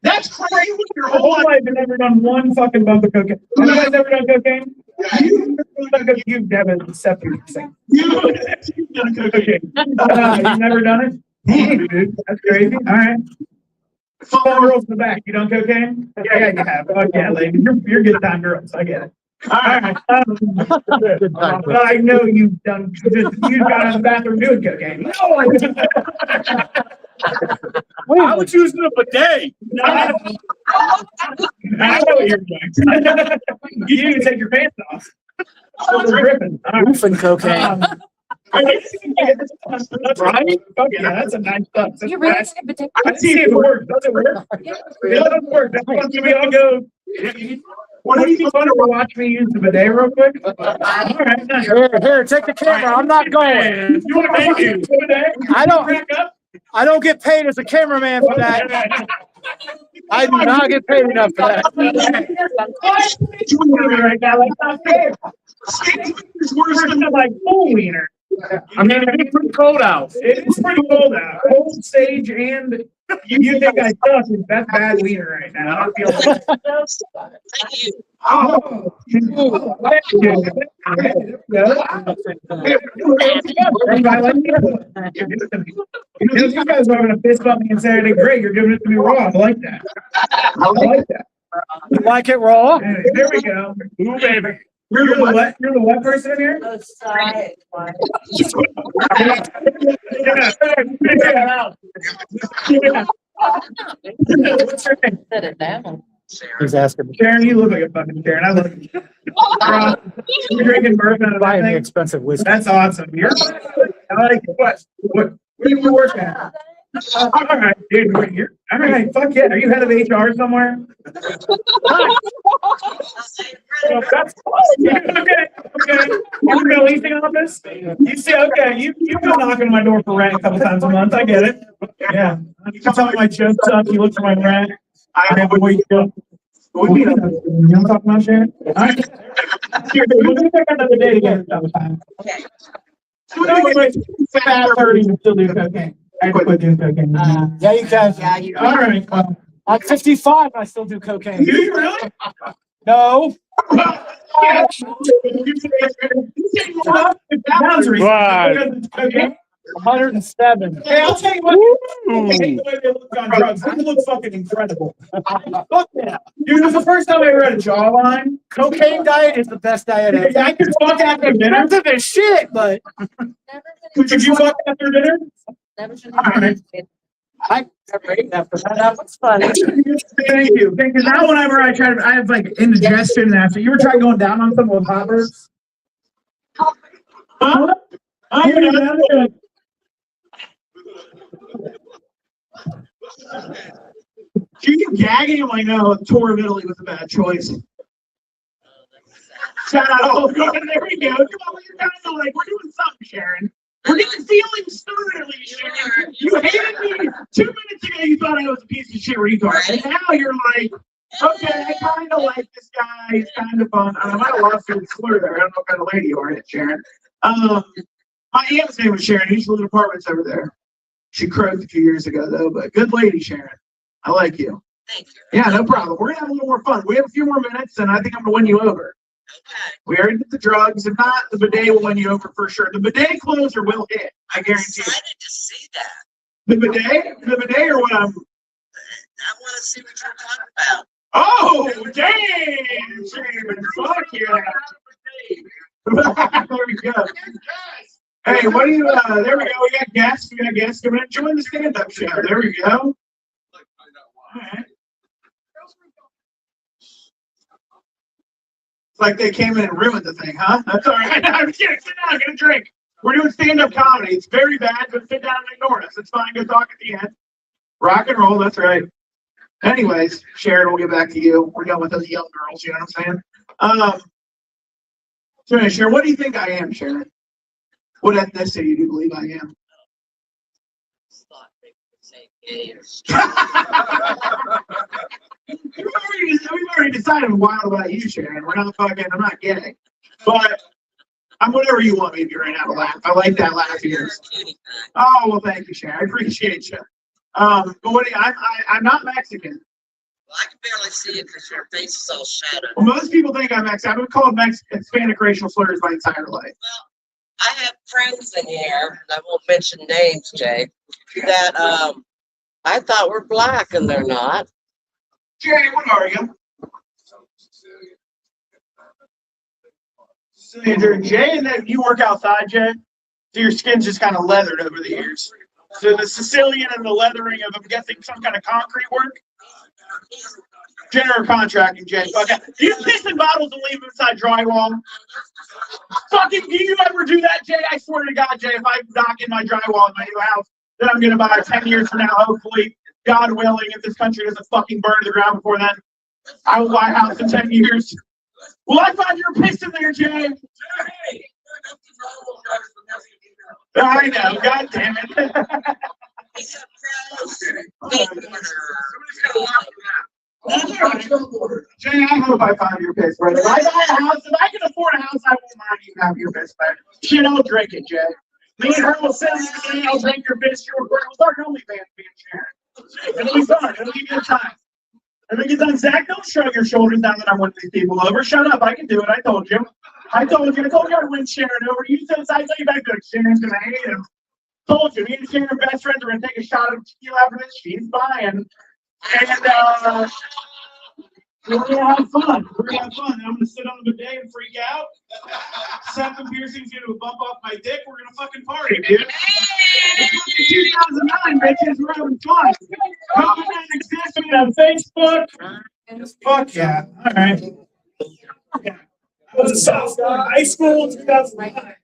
That's crazy. Your whole life, you've never done one fucking bump of cocaine. Have you guys ever done cocaine? You've never done 70%. You've done cocaine. You've never done it? Hey, dude, that's crazy. All right. Some girls in the back. You done cocaine? Yeah, you have. Fuck yeah, lady. You're good time girls. I get it. All right. But I know you've done. You got out of the bathroom doing cocaine. No, I didn't. I was using a bidet. I know what you're doing. You didn't even take your pants off. Still ripping. Roofing cocaine. Right? Fuck yeah, that's a nice stuff. You really think potato? I see if it works. Does it work? It doesn't work. That's fun. Can we all go? What do you think? Want to watch me use the bidet real quick? All right. Here, take the camera. I'm not going. You want to make it? I don't get paid as a cameraman for that. I do not get paid enough for that. Right now, like, not fair. It's worse than like full wiener. I mean, it's pretty cold out. It is pretty cold out. Cold stage and you think I suck. That's bad wiener right now. I feel like, oh, thank you. I like it. You guys are going to fist bump me and say, great, you're giving it to me raw. I like that. I like that. You like it raw? There we go. Ooh, baby. You're the wet person in here? What's your name? Set it down. He's asking me. Sharon, you look like a fucking Sharon. I love you. You're drinking bourbon out of that Buying me thing? expensive whiskey. That's awesome. I like it. What do you work at? All right, dude. All right, fuck yeah. Are you head of HR somewhere? That's okay. You're in a leasing office? You see, okay, you go knocking on my door for rent a couple times a month. I get it. Yeah. You can tell me my jokes suck. You look for my rent. I have a way to go. You want to talk about Sharon? All right. Here, we're going to take another day together sometime. Okay. So fat 30 and still do cocaine. I quit doing cocaine. Yeah, you can. Yeah, you. All right. I'm 55 and I still do cocaine. Do you really? No. Okay. 107. Hey, I'll tell you what. I hate the way they look on drugs. They look fucking incredible. Fuck yeah. Dude, it was the first time I ever had a jawline. Cocaine diet is the best diet ever. I could fuck after dinner. After this shit, but Could you fuck after dinner? Never should I never ate after that. That was fun. Thank you. Because now whenever I try to, I have like indigestion after. You ever tried going down on someone with hoppers? Huh? You gagging? I'm like, no, the tour of Italy was a bad choice. Shout out, oh, God, there we go. Come on, you're kind of like, we're doing something, Sharon. We're getting feelings thoroughly, Sharon. You hated me 2 minutes ago. You thought I was a piece of shit retard. And now you're like, okay, I kind of like this guy. He's kind of fun. I might have lost your slur there. I don't know what kind of lady you are, Sharon. My aunt's name was Sharon. Used to live in apartments over there. She croaked a few years ago, though, but good lady, Sharon. I like you. Thank you. Yeah, no problem. We're going to have a little more fun. We have a few more minutes, and I think I'm going to win you over. Okay. We already did the drugs. If not, the bidet will win you over for sure. The bidet closer will hit. I guarantee you. Excited to see that. The bidet, or what I'm. I want to see what you're talking about. Oh, damn, Sharon. Fuck yeah. There we go. Hey, what do you, there we go. We got guests. Come in. Join the stand-up show. There we go. All right. It's like they came in and ruined the thing, huh? That's all right. I'm kidding. Sit down. Get a drink. We're doing stand-up comedy. It's very bad, but sit down and ignore us. It's fine. Go talk at the end. Rock and roll. That's right. Anyways, Sharon, we'll get back to you. We're done with those young girls. You know what I'm saying? So, Sharon, what do you think I am, Sharon? What ethnicity do you believe I am? We've already decided I'm wild about you, Sharon. We're not fucking, I'm not gay. But I'm whatever you want me to be right now to laugh. I like that laugh of yours. Oh, well, thank you, Sharon. I appreciate you. But what do you, I'm not Mexican. Well, I can barely see it because your face is all shadowed. Well, most people think I'm Mexican. I've been called Hispanic racial slurs my entire life. Well, I have friends in here, and I won't mention names, Jay, that I thought were black, and they're not. Jay, what are you? Sicilian, Jay, and then you work outside, Jay? So your skin's just kind of leathered over the years. So the Sicilian and the leathering of, I'm guessing, some kind of concrete work? General contracting, Jay. Okay. Do you piss in bottles and leave them inside drywall? Fucking, do you ever do that, Jay? I swear to God, Jay, if I knock in my drywall in my new house that I'm going to buy 10 years from now, hopefully, God willing, if this country doesn't fucking burn to the ground before then, I will buy a house in 10 years. Well, I thought you were pissed in there, Jay. I know, God damn it. Jay, I hope I find your piss, brother. If I buy a house, if I can afford a house, I won't mind you have your piss back. Shit, I'll drink it, Jay. Me and her will sit in the I'll drink your piss, we'll start an OnlyFans being Sharon. It'll be fun. It'll give you a time. And then get done, Zach, don't shrug your shoulders down that I won these people over. Shut up, I can do it. I told you. I told you I'd win Sharon over. You said I tell you back there, Sharon's gonna hate him. Told you, me and Sharon are best friends. We're gonna take a shot of tequila after this. She's buying. And we're gonna have fun. We're gonna have fun. I'm gonna sit on the bidet and freak out. Septum piercing's gonna bump off my dick. We're gonna fucking party, dude. It's 2009, bitches. We're having fun. COVID doesn't exist. We have Facebook. Fuck yeah. All right. Yeah. I was a sophomore in high school in 2009.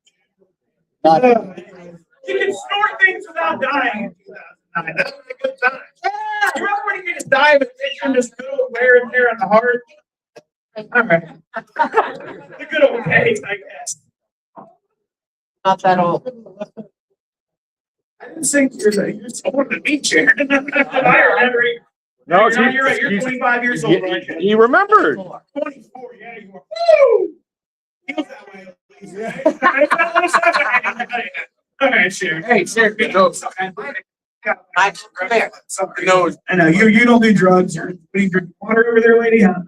You can snort things without dying in 2009. That was a good time. You remember when you just die of addiction, just good old wear and tear on the heart? All right. The good old days, I guess. Not that old. I didn't think you're older than me, Sharon. I remember you. No, You're right. You're 25 years old, right? He remembered. 24, yeah, you are. Woo! Feels that way, at least, right? All right, Sharon. Hey, Sharon, good jokes. No, I know you don't do drugs or you drink water over there, lady. Huh?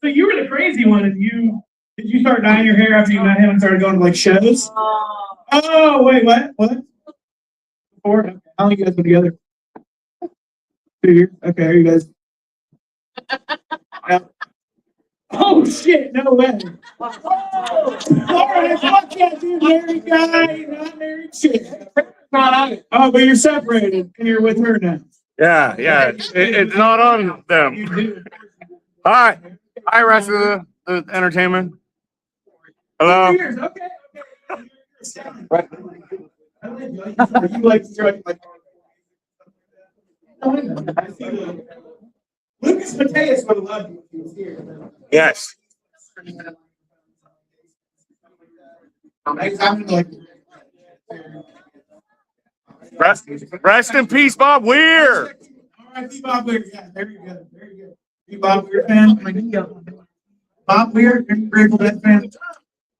So you were the crazy one, and did you start dyeing your hair after you met him and started going to like shows? Oh wait, what? What? Before? Okay. How long you guys been together? 2 years. Okay, are you guys? Yeah. Oh shit! No way. Oh, all right, fuck yeah, dude. Married guy, not married shit. Oh, but you're separated and you're with her now. yeah. It's not on them. You do. Hi, rest of the entertainment. Hello. 2 years, okay. Right. You like I see Lucas Mateus would have loved you if he was here. Yes. I'm like, Rest in peace, Bob Weir. all right, Bob Weir. Yeah, very good. Very good. You Bob Weir fan? Bob Weir, are you Grateful Dead fan?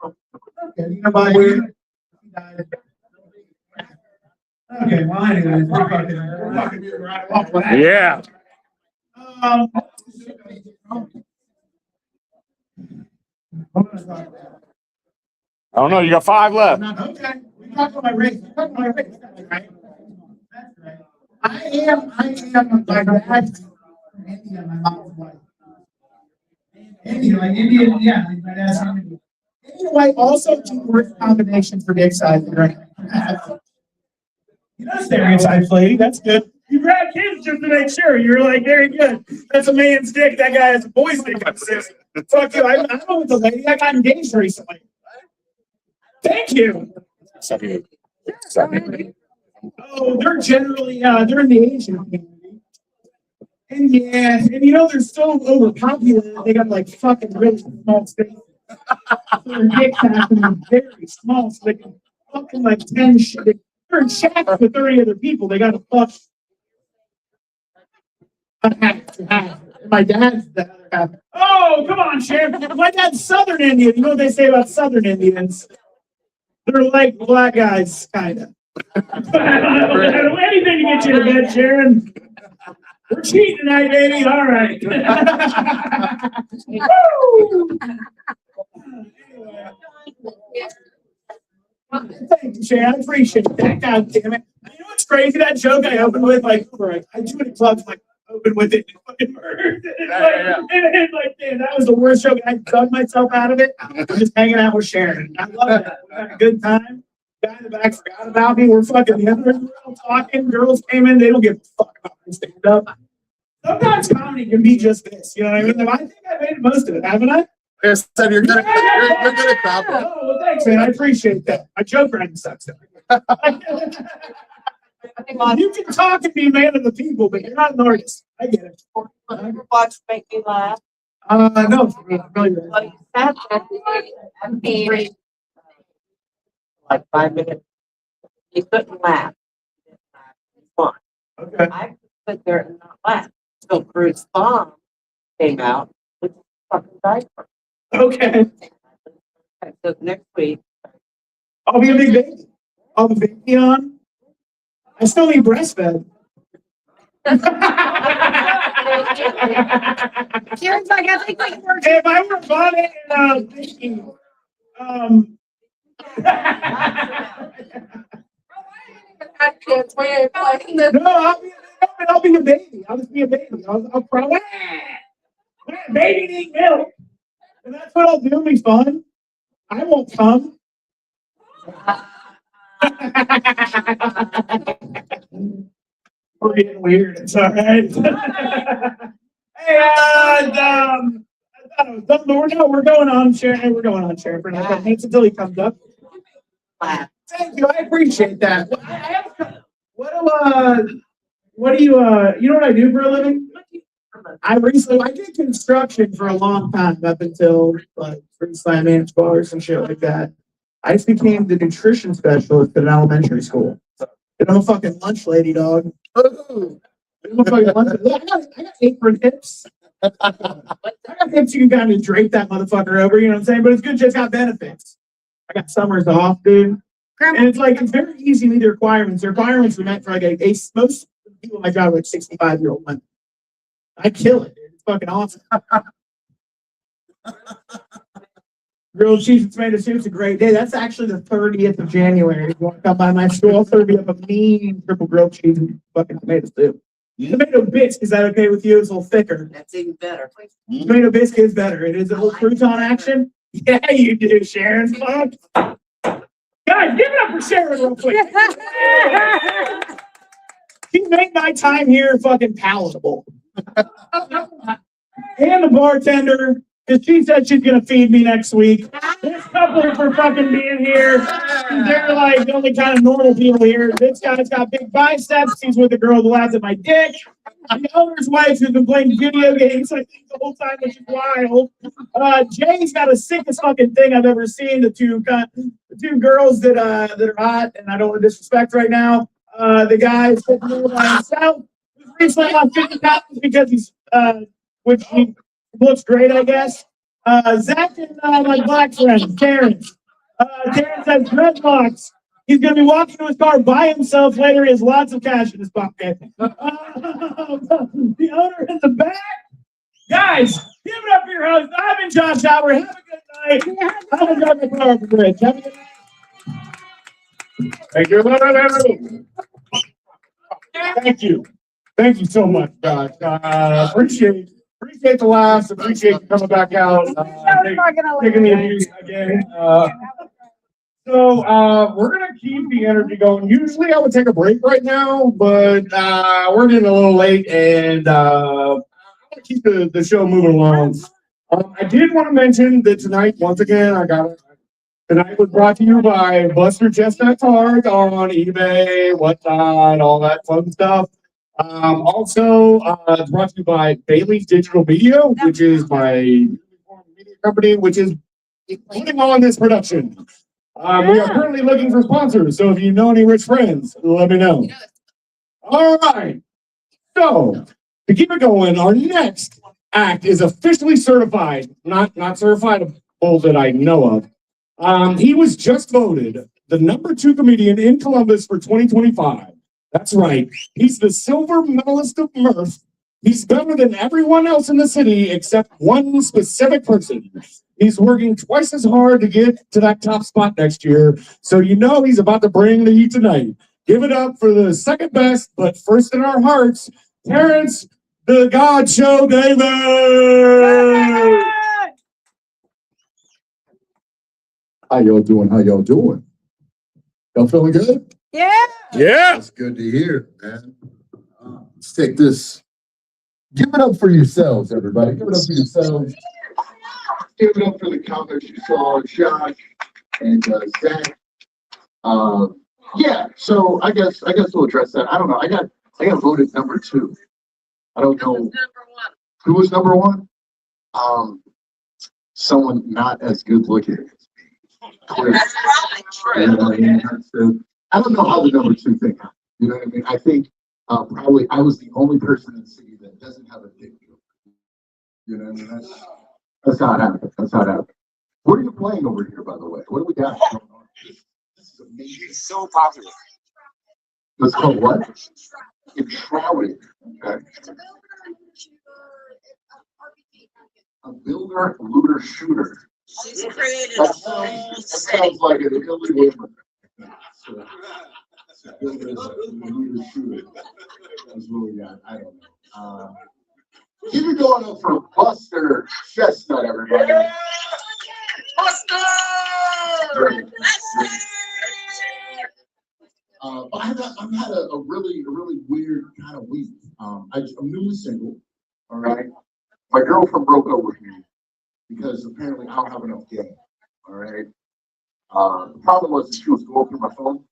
Okay, you know Bob Weir? He died. Okay, well, anyways, we're fucking moving right along with that. Yeah. I don't know. You got 5 left. Okay, we talked about my race. Right? That's right. I am my dad's from India, my mom's wife. India, like Indian, yeah, like my dad's from India. Indian white also two word combination for dick size, right? You know stereotypes, lady. That's good. You grab kids just to make sure. You're like, very good. That's a man's dick. That guy has a boy's dick. Fuck you. I know with the lady. I got engaged recently. Thank you. Oh, they're generally they're in the Asian community. And yeah, and you know they're so overpopulated. They got like fucking really small spaces. So their dicks have to be very small, so they can fucking like 10 shit. They're in shacks with 30 other people. They got to fuck. My dad's the other half. Oh, come on, Sheriff. My dad's Southern Indian. You know what they say about Southern Indians? They're like black guys, kind of. Anything to get you to bed, Sharon. We're cheating tonight, baby. All right. Thank you, Sharon. I appreciate that. God damn it. You know what's crazy? That joke I opened with, like, I do it in clubs, like, open with it and fucking murdered. And like, damn, that was the worst joke. I dug myself out of it. I'm just hanging out with Sharon. I love that. We had a good time. Guy in the back forgot about me. We're fucking the other room talking. Girls came in. They don't give a fuck about my stand up. Sometimes comedy can be just this. You know what I mean? I think I made most of it, haven't I? Yes, you're good at crowd. Oh, well, thanks, man. I appreciate that. My joke writing sucks. You can talk and be a man of the people, but you're not an artist. I get it. Watch make me laugh. No, really. Well, you sat there like 5 minutes. You couldn't laugh. Okay. I put there not last until Bruce Baum came out with a fucking diaper. Okay. So next week, I'll be a big baby. I'll be baby on. I still need breastfed. Karen's like, I think we can work. If I were Bonnet and thinking, Kids, we ain't playing this. no, I'll be a baby. I'll just be a baby. I'll probably baby need milk, and that's what I'll do. It'll be fun. I won't come. We're getting weird. It's all right. Hey, we're going on, Sharon. We're going on, Sharon, for another minutes until he comes up. Thank you. I appreciate that. What do you know what I do for a living? I did construction for a long time, up until like I managed bars and shit like that. I just became the nutrition specialist at an elementary school. I'm a fucking lunch lady, dog. I'm a fucking lunch lady. I got apron hips. I got hips you can kind of drape that motherfucker over, you know what I'm saying? But it's good, just got benefits. I got summers off, dude. And it's like, it's very easy to meet the requirements. The requirements are meant for like most people in my job are like 65-year-old women. I kill it, dude. It's fucking awesome. Grilled cheese and tomato soup's a great day. That's actually the 30th of January. If you want to come by my school, I'll serve you up a mean triple grilled cheese and fucking tomato soup. Tomato bisque, is that okay with you? It's a little thicker. that's even better. Tomato bisque is better. It is a little crouton action. Yeah, you do, Sharon. Fuck. Guys, give it up for Sharon real quick. She made my time here fucking palatable. And the bartender, because she said she's gonna feed me next week. This couple for fucking being here. They're like the only kind of normal people here. This guy's got big biceps. He's with the girl who laughs at my dick. The owner's wife who's been playing video games, I think, the whole time, which is wild. Jay's got the sickest fucking thing I've ever seen. The two girls that are hot, and I don't want to disrespect right now. The guy is sitting there by himself. He's recently lost 50 pounds because he's which he looks great, I guess. Zach and my black friend, Terrence. Terrence has dreadlocks. He's going to be walking to his car by himself later. He has lots of cash in his pocket. The owner in the back. Guys, give it up for your host. I've been Josh Howard. Have a good night. I'm going to drive my car off the bridge. Have a good night. Thank you. Thank you. Thank you so much, guys. Appreciate the laughs. Appreciate you coming back out. Taking the abuse again. So we're gonna keep the energy going. Usually I would take a break right now, but we're getting a little late, and I'm gonna keep the show moving along. I did want to mention that tonight, once again, tonight was brought to you by Buster Chestnut Cards on eBay, whatnot, all that fun stuff. Also, it's brought to you by Bailey's Digital Media, which is my media company, which is putting on this production. We are currently looking for sponsors, so if you know any rich friends, let me know. All right. So, to keep it going, our next act is officially certified, not certifiable that I know of. He was just voted the #2 comedian in Columbus for 2025. That's right. He's the silver medalist of mirth. He's better than everyone else in the city except one specific person. He's working twice as hard to get to that top spot next year. So you know he's about to bring the heat tonight. Give it up for the second best, but first in our hearts, Terrence, the God Show David. How y'all doing? How y'all doing? Y'all feeling good? Yeah. Yeah. That's good to hear, man. Let's take this. Give it up for yourselves, everybody. Give it up for yourselves. Give it up for the comics you saw, Josh and Zach. Yeah. So I guess we'll address that. I don't know. I got voted #2. I don't know who was #1. Someone not as good looking as me. That's probably true. You know what I mean? I don't know how the #2 thing happened. You know what I mean? I think Probably I was the only person in the city that doesn't have a dick joke. You know, what I mean, that's how it happened. That's how it happened. What are you playing over here, by the way? What do we got going on? This is amazing. It's so popular. It's called what? Enshrouded. Okay. A builder, looter, shooter. She's created a That whole sounds city. like an illegal immigrant. So, builder, looter, shooter. That's what we got. I don't know. Keep it going up for Buster Chestnut, everybody. Buster! Great. I've had a really weird kind of week. I'm newly single. All right. My girlfriend broke up with me because apparently I don't have enough game. All right. The problem was that she was going through my phone.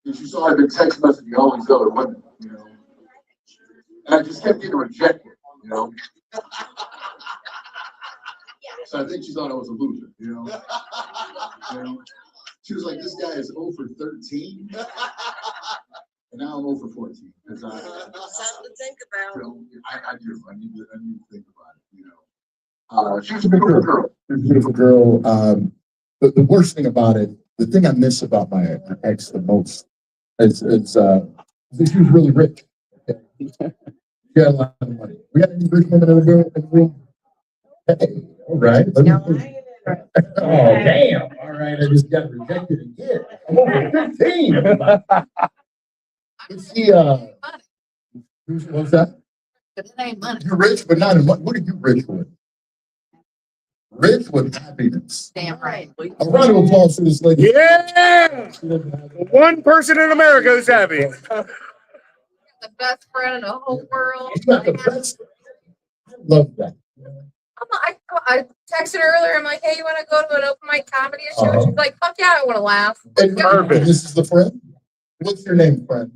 And she saw I've been text messaging all these other women, you know. And I just kept getting rejected, you know. So I think she thought I was a loser, you know. You know? She was like, this guy is 0 for 13. And now I'm 0 for 14. Because Something to think about. I do. I need to think about it, you know. She's a beautiful girl. She's a beautiful girl. The worst thing about it, the thing I miss about my ex the most is that she was really rich. Okay? She had a lot of money. We got any rich women in the room? Hey, all right. Oh, damn. All right. I just got rejected again. I'm over 15. Let's see, what's that? You're rich, but not in money. What are you rich with? Rich with happiness. Damn right. A round of applause for this lady. Yeah! One person in America who's happy. The best friend in the whole world. She's got the best. I love that. I texted her earlier. I'm like, hey, you want to go to an open mic comedy show? She's like, fuck yeah, I want to laugh. And this is the friend? What's your name, friend?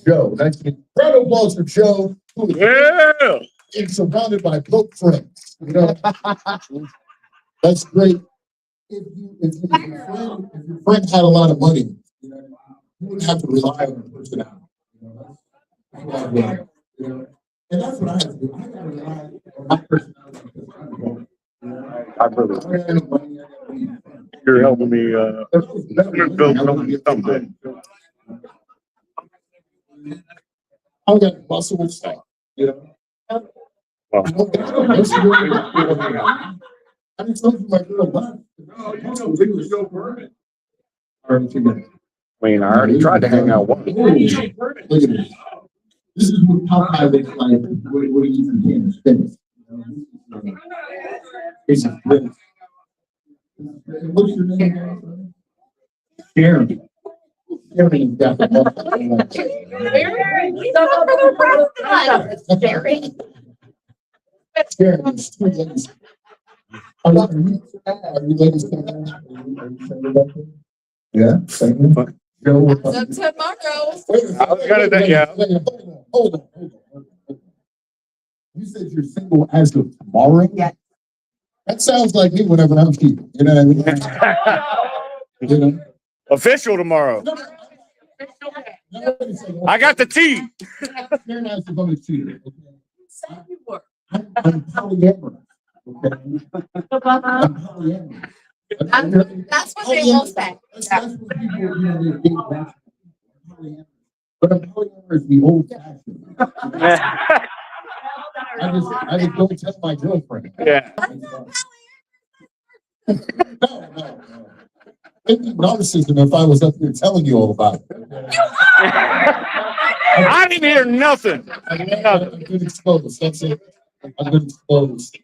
Joe. Nice to meet you. Round of applause for Joe. Yeah! It's surrounded by broke friends. You know? That's great. If your friend had a lot of money, you know, you wouldn't have to rely on the personality. You know? And that's what I have to do. I gotta rely on my personality. You're helping me, build something. I got muscle stuff, you know. Well. I mean, something my girl left. No, you know, we were so permanent. I mean, I already tried to hang out once. Look at this. This is what Popeye looks like. What he's in Kansas City. This is this. What's your name? Jeremy. Jeremy got the Jeremy's two ladies. Are you ladies coming? Yeah. As of tomorrow. I was gonna do, yeah. Hold on. You said you're single as of tomorrow? Yeah. That sounds like me whenever I'm cheating. You know what I mean? You know? Official tomorrow. I got the tea. You're not supposed to cheat. Okay? Said you were. I'm polyamorous. Okay? I'm polyamorous. That's what they all say. That's what people, you know, they think about. But I'm polyamorous the old fashioned. I just don't tell my girlfriend. Yeah. No. It'd be narcissism if I was up here telling you all about it. I didn't hear nothing. I've been exposed. That's it. I've been exposed.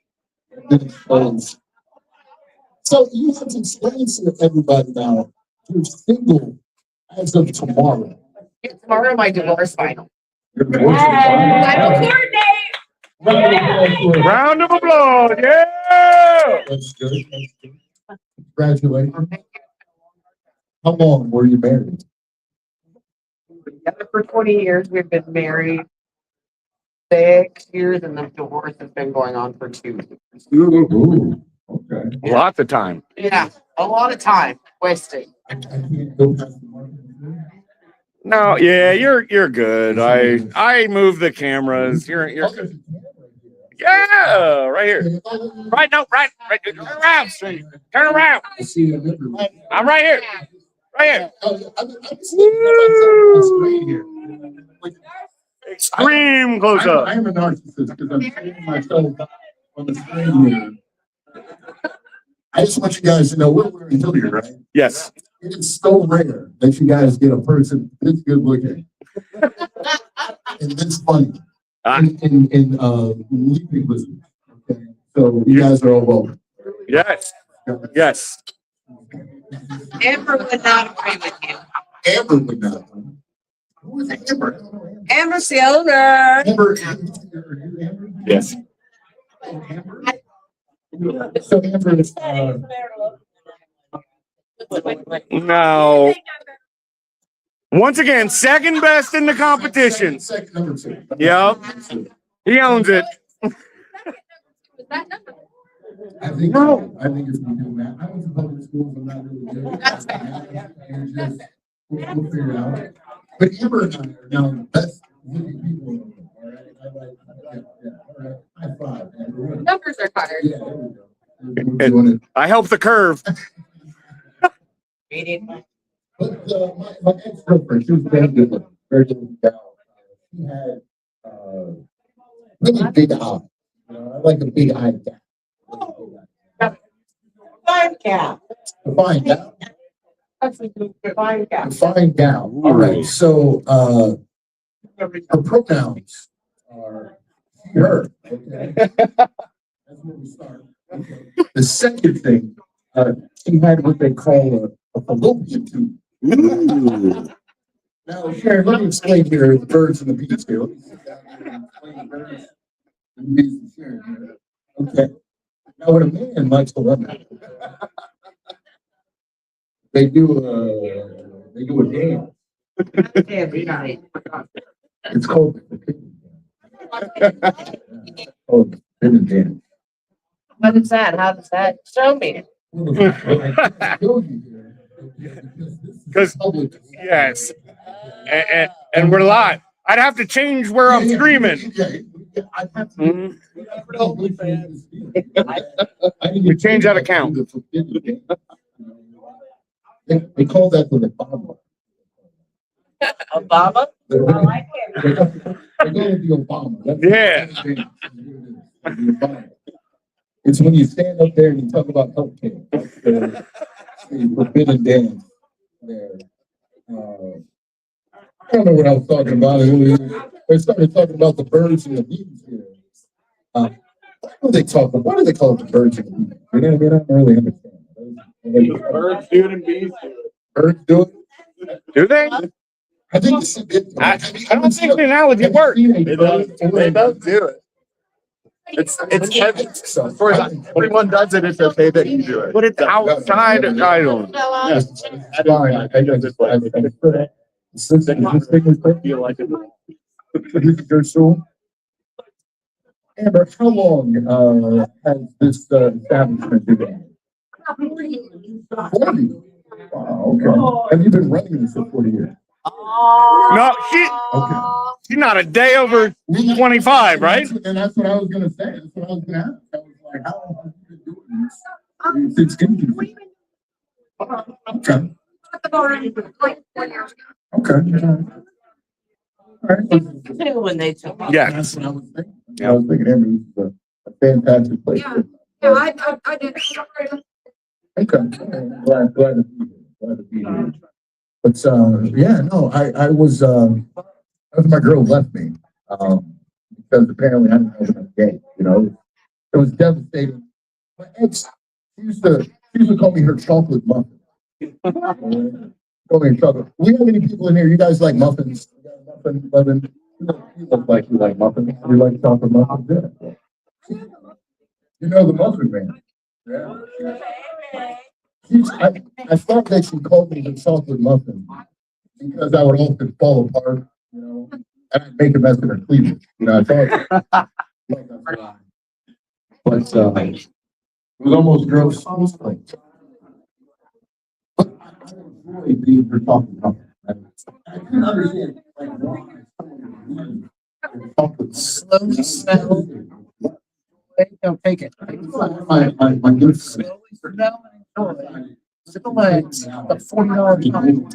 So you have to explain to everybody now, you're single as of tomorrow. Tomorrow, my divorce final. Final coordinate. Round of applause. Yeah. That's good. Congratulations. How long were you married? Together for 20 years. We've been married 6 years, and the divorce has been going on for 2 years. Ooh, okay. Lots of time. Yeah, a lot of time wasted. I can't go past the market. No, yeah, you're good. I move the cameras. You're yeah, right here. Right, no, right. Turn around, Steve. Turn around. I'm right here. Right here. Extreme close up. I am a narcissist because I'm seeing myself on the screen here. I just want you guys to know we're wearing here, right? Yes. It is so rare that you guys get a person this good looking and this funny in leaping business. Okay, so you guys are all welcome. Yes. Yes. Amber would not agree with you. Amber would not. Who is Amber? Amber's the owner. Amber. Yes. So Amber is. No. Once again, second best in the competition. Second number 2. Yep. He owns it. I think it's because that. I went to public schools. I'm not really good. And just we'll figure it out. But Amber and I are now the best looking people in the world. All right. All right. High five, Amber. Numbers are hard. Yeah, there we go. We're doing it. I help the curve. But my ex-girlfriend, she was very good looking, very good gal. She had really big eyes. I like a big eye gal. Fine cat. Define gal. Fine cat. Define gal. All right. So her pronouns are she, her. Okay. That's where we start. Okay. The second thing, she had what they call a fallopian tube. Now, Sharon, let me explain here the birds and the bees here. Let me sit down here and explain the birds and the bees and Sharon here. Okay. Now, when a man likes to run, they do a dance. It's called the pin dance. What is that? How does that show me? Because yes, and we're live. I'd have to change where I'm screaming. We change that account. They call that the Obama. Obama? I like it. They call it the Obama. Yeah. It's when you stand up there and you talk about healthcare. The forbidden dance there. I don't know what I was talking about. They started talking about the birds and the bees here. What do they call the birds and the bees? I don't really understand. Birds do it and bees do it. Birds do it? Do they? I think I don't think the analogy works. They both do it. It's everyone does it. It's okay that you do it. But it's outside. I don't. Yes, it's fine. I just this thing was quick. Feel like it. This is your school. Amber, how long has this establishment been running? 40. Wow, okay. Have you been running this for 40 years? No, Okay. she's not a day over 25, right? And that's what I was going to say. That's what I was going to ask. I was like, how long have you been doing this? It's confusing. Okay. Okay. All right. When they took off. Yeah. That's what I was thinking. I was thinking, Amber, this is a fantastic place. Yeah, I did. Okay. Glad to be here. Glad to be here. But yeah, no, I was my girl left me because apparently I didn't have enough game. It was devastating. My ex she used to call me her chocolate muffin. Call me chocolate. We have any people in here? You guys like muffins? You got muffin, lemon. You look like you like muffins. You like chocolate muffins? Yeah. You know the muffin man. Yeah. I thought that she called me the chocolate muffin because I would often fall apart, and I'd make a mess of her cleavage. I thought, but it was almost gross. But I enjoy being her chocolate muffin. I can understand like why someone would Slowly smell. Don't take it. my good friend. Slowly smell and enjoy. Look at the legs. The $40 time.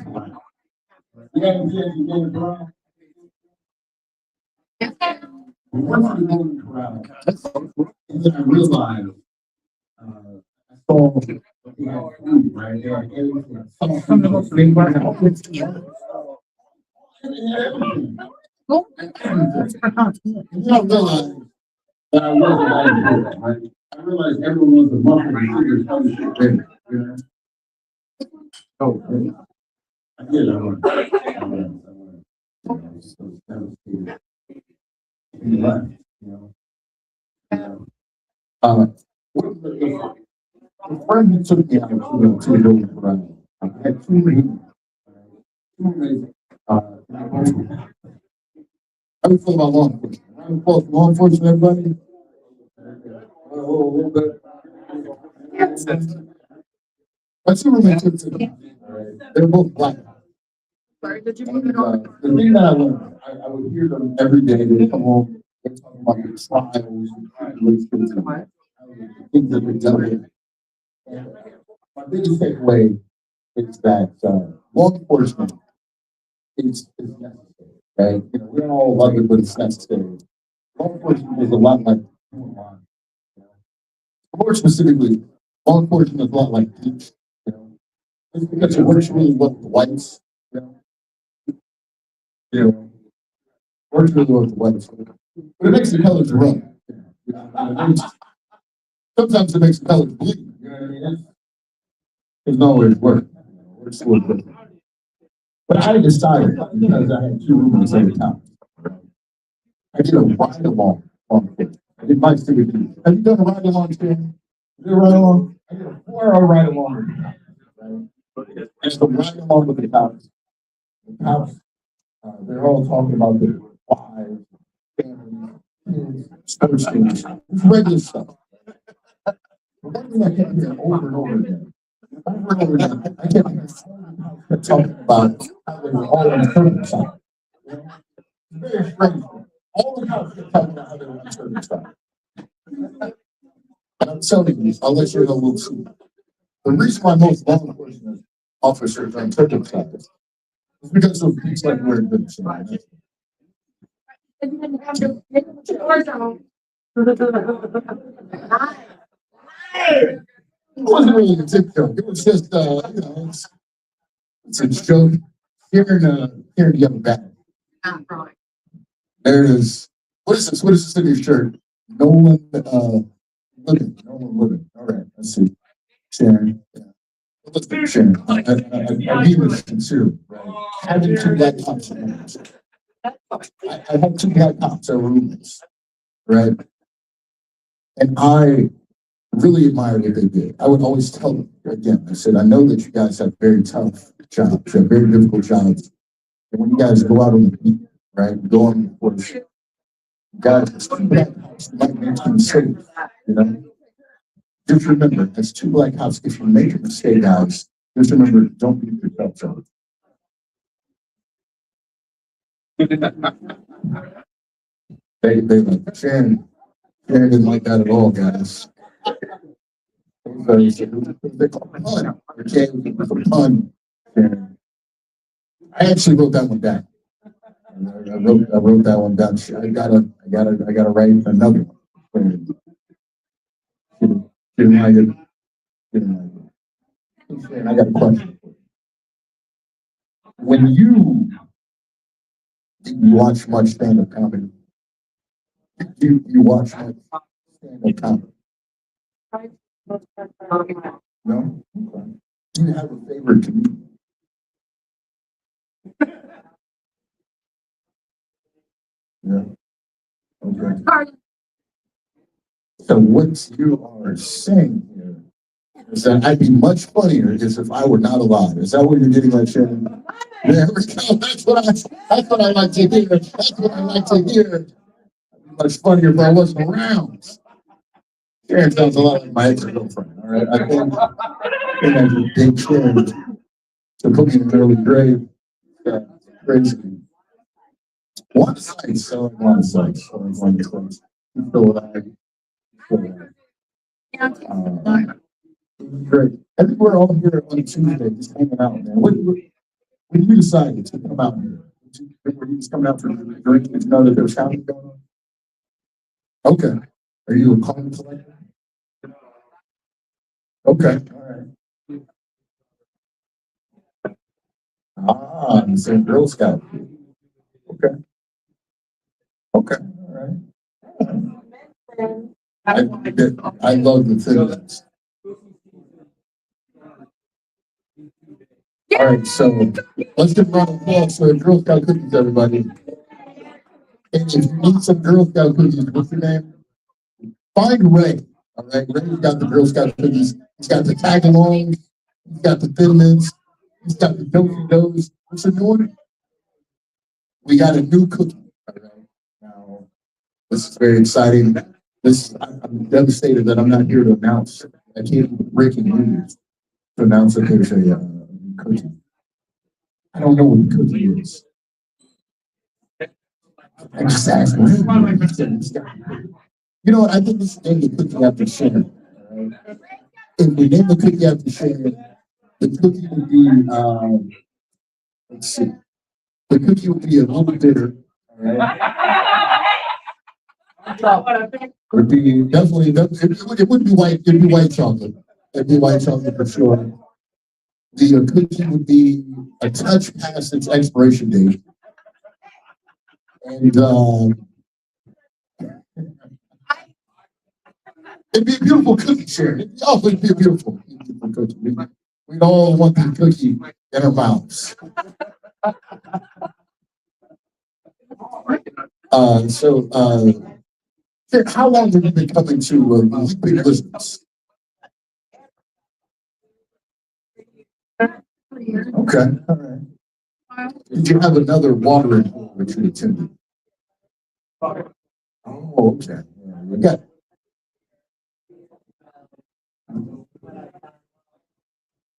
Once we go in the crowd, and then I realized, I saw he had food right there. I saw some of those things right now. And then I realized that I wasn't allowed, right? I realized everyone was a muffin and figured how to shit better, you know? Oh, yeah. I did, I learned. So that was good. He left, you know? The friend who took me out to the building around, I had two meetings. How do you feel about law enforcement? Round of applause for law enforcement, everybody? A little bit. My two roommates took me. They're both black. And, the thing that I learned, I would hear them every day. They come home, they talk about their trials, things that they've done. And my biggest takeaway is that law enforcement is necessary. Right? You know, we don't all love it, but it's necessary. Law enforcement is a lot like human life. You know? More specifically, law enforcement is a lot like police. You know, it's because it works really well with the whites. You know, works really well with the whites, but it makes the colors run. You know, sometimes it makes the colors bleed. You know what I mean? It doesn't always work. Works a little bit. But I decided because I had two roommates at the time. I did a ride along on it. I did my civic duty. Have you done a ride along, Stan? You did a ride along? I did a 4-hour ride along with the cops. Right? And so ride along with the cops. The cops, they're all talking about their wives, families, kids, sports teams. It's regular stuff. But one thing I kept hearing over and over again. Over and over again, I kept talking about how they were all uncircumcised. You know? It's very strange. All the cops kept talking about how they were uncircumcised. And I'm telling you, I'll let you know a little secret. The reason why most law enforcement officers are uncircumcised is because of things like wearing boots. It wasn't really a tip joke. It was just, you know, it's a joke. Here in Young Back. There it is. What is this? What is this in your shirt? Nolan, Living. Nolan Living. All right, let's see. Sharon. Yeah. Let's pick Sharon. I mean this sincerely, right? Having two black cops. I had two black cops that were roommates, right? And I really admire what they did. I would always tell them, again, I said, I know that you guys have very tough jobs, you have very difficult jobs. And when you guys go out on the beat, right, go on the force, you guys, it's two black cops might make you safe, you know? Just remember, as two black cops, if you make a mistake, guys, just remember, don't beat yourself up. They like Sharon didn't like that at all, guys. I actually wrote that one down. I wrote that one down. I gotta write another one. Didn't like it. Didn't like it. I got a question. When you watch much stand-up comedy, you watch much stand-up comedy? No? Okay. Do you have a favorite comedian? Yeah. Okay. So what you are saying here is that I'd be much funnier as if I were not alive. Is that what you're getting at, Shannon? There we go. That's what I like to hear. That's what I like to hear. I'd be much funnier if I wasn't around. Sharon sounds a lot like my ex-girlfriend, all right? I think I could date Sharon to put me in an early grade. Crazy. One site selling one site, selling one site. Great. I think we're all here on Tuesday, just hanging out, man. When you decided to come out here, were you just coming out for a drink? Did you know that there was counting going on? Okay. Are you a coin collector? Okay. All right. Ah, you said Girl Scout. Okay. Okay. All right. I love the things. All right, so let's give a round of applause for Girl Scout cookies, everybody. And if you need some Girl Scout cookies, what's your name? Find Ray. All right, Ray's got the Girl Scout cookies. He's got the tag alongs. He's got the Thin Mints. He's got the Dozy Does. What's the new one? We got a new cookie. All right. Now, this is very exciting. I'm devastated that I'm not here to announce. I can't breaking news to announce that there's a cookie. I don't know what the cookie is. I just asked him. You know what? I think we should name the cookie after Sharon. Right? If we name the cookie after Sharon, the cookie would be, let's see. The cookie would be a little bitter. Right? It would be definitely, it would be white, it'd be white chocolate. It'd be white chocolate for sure. The cookie would be a touch past its expiration date. And it'd be a beautiful cookie, Sharon. It'd be a beautiful cookie. We'd all want the cookie in our mouths. How long have you been coming to Big Business? Okay, all right. Did you have another watering hole that you attended? Oh, okay. Yeah, got it.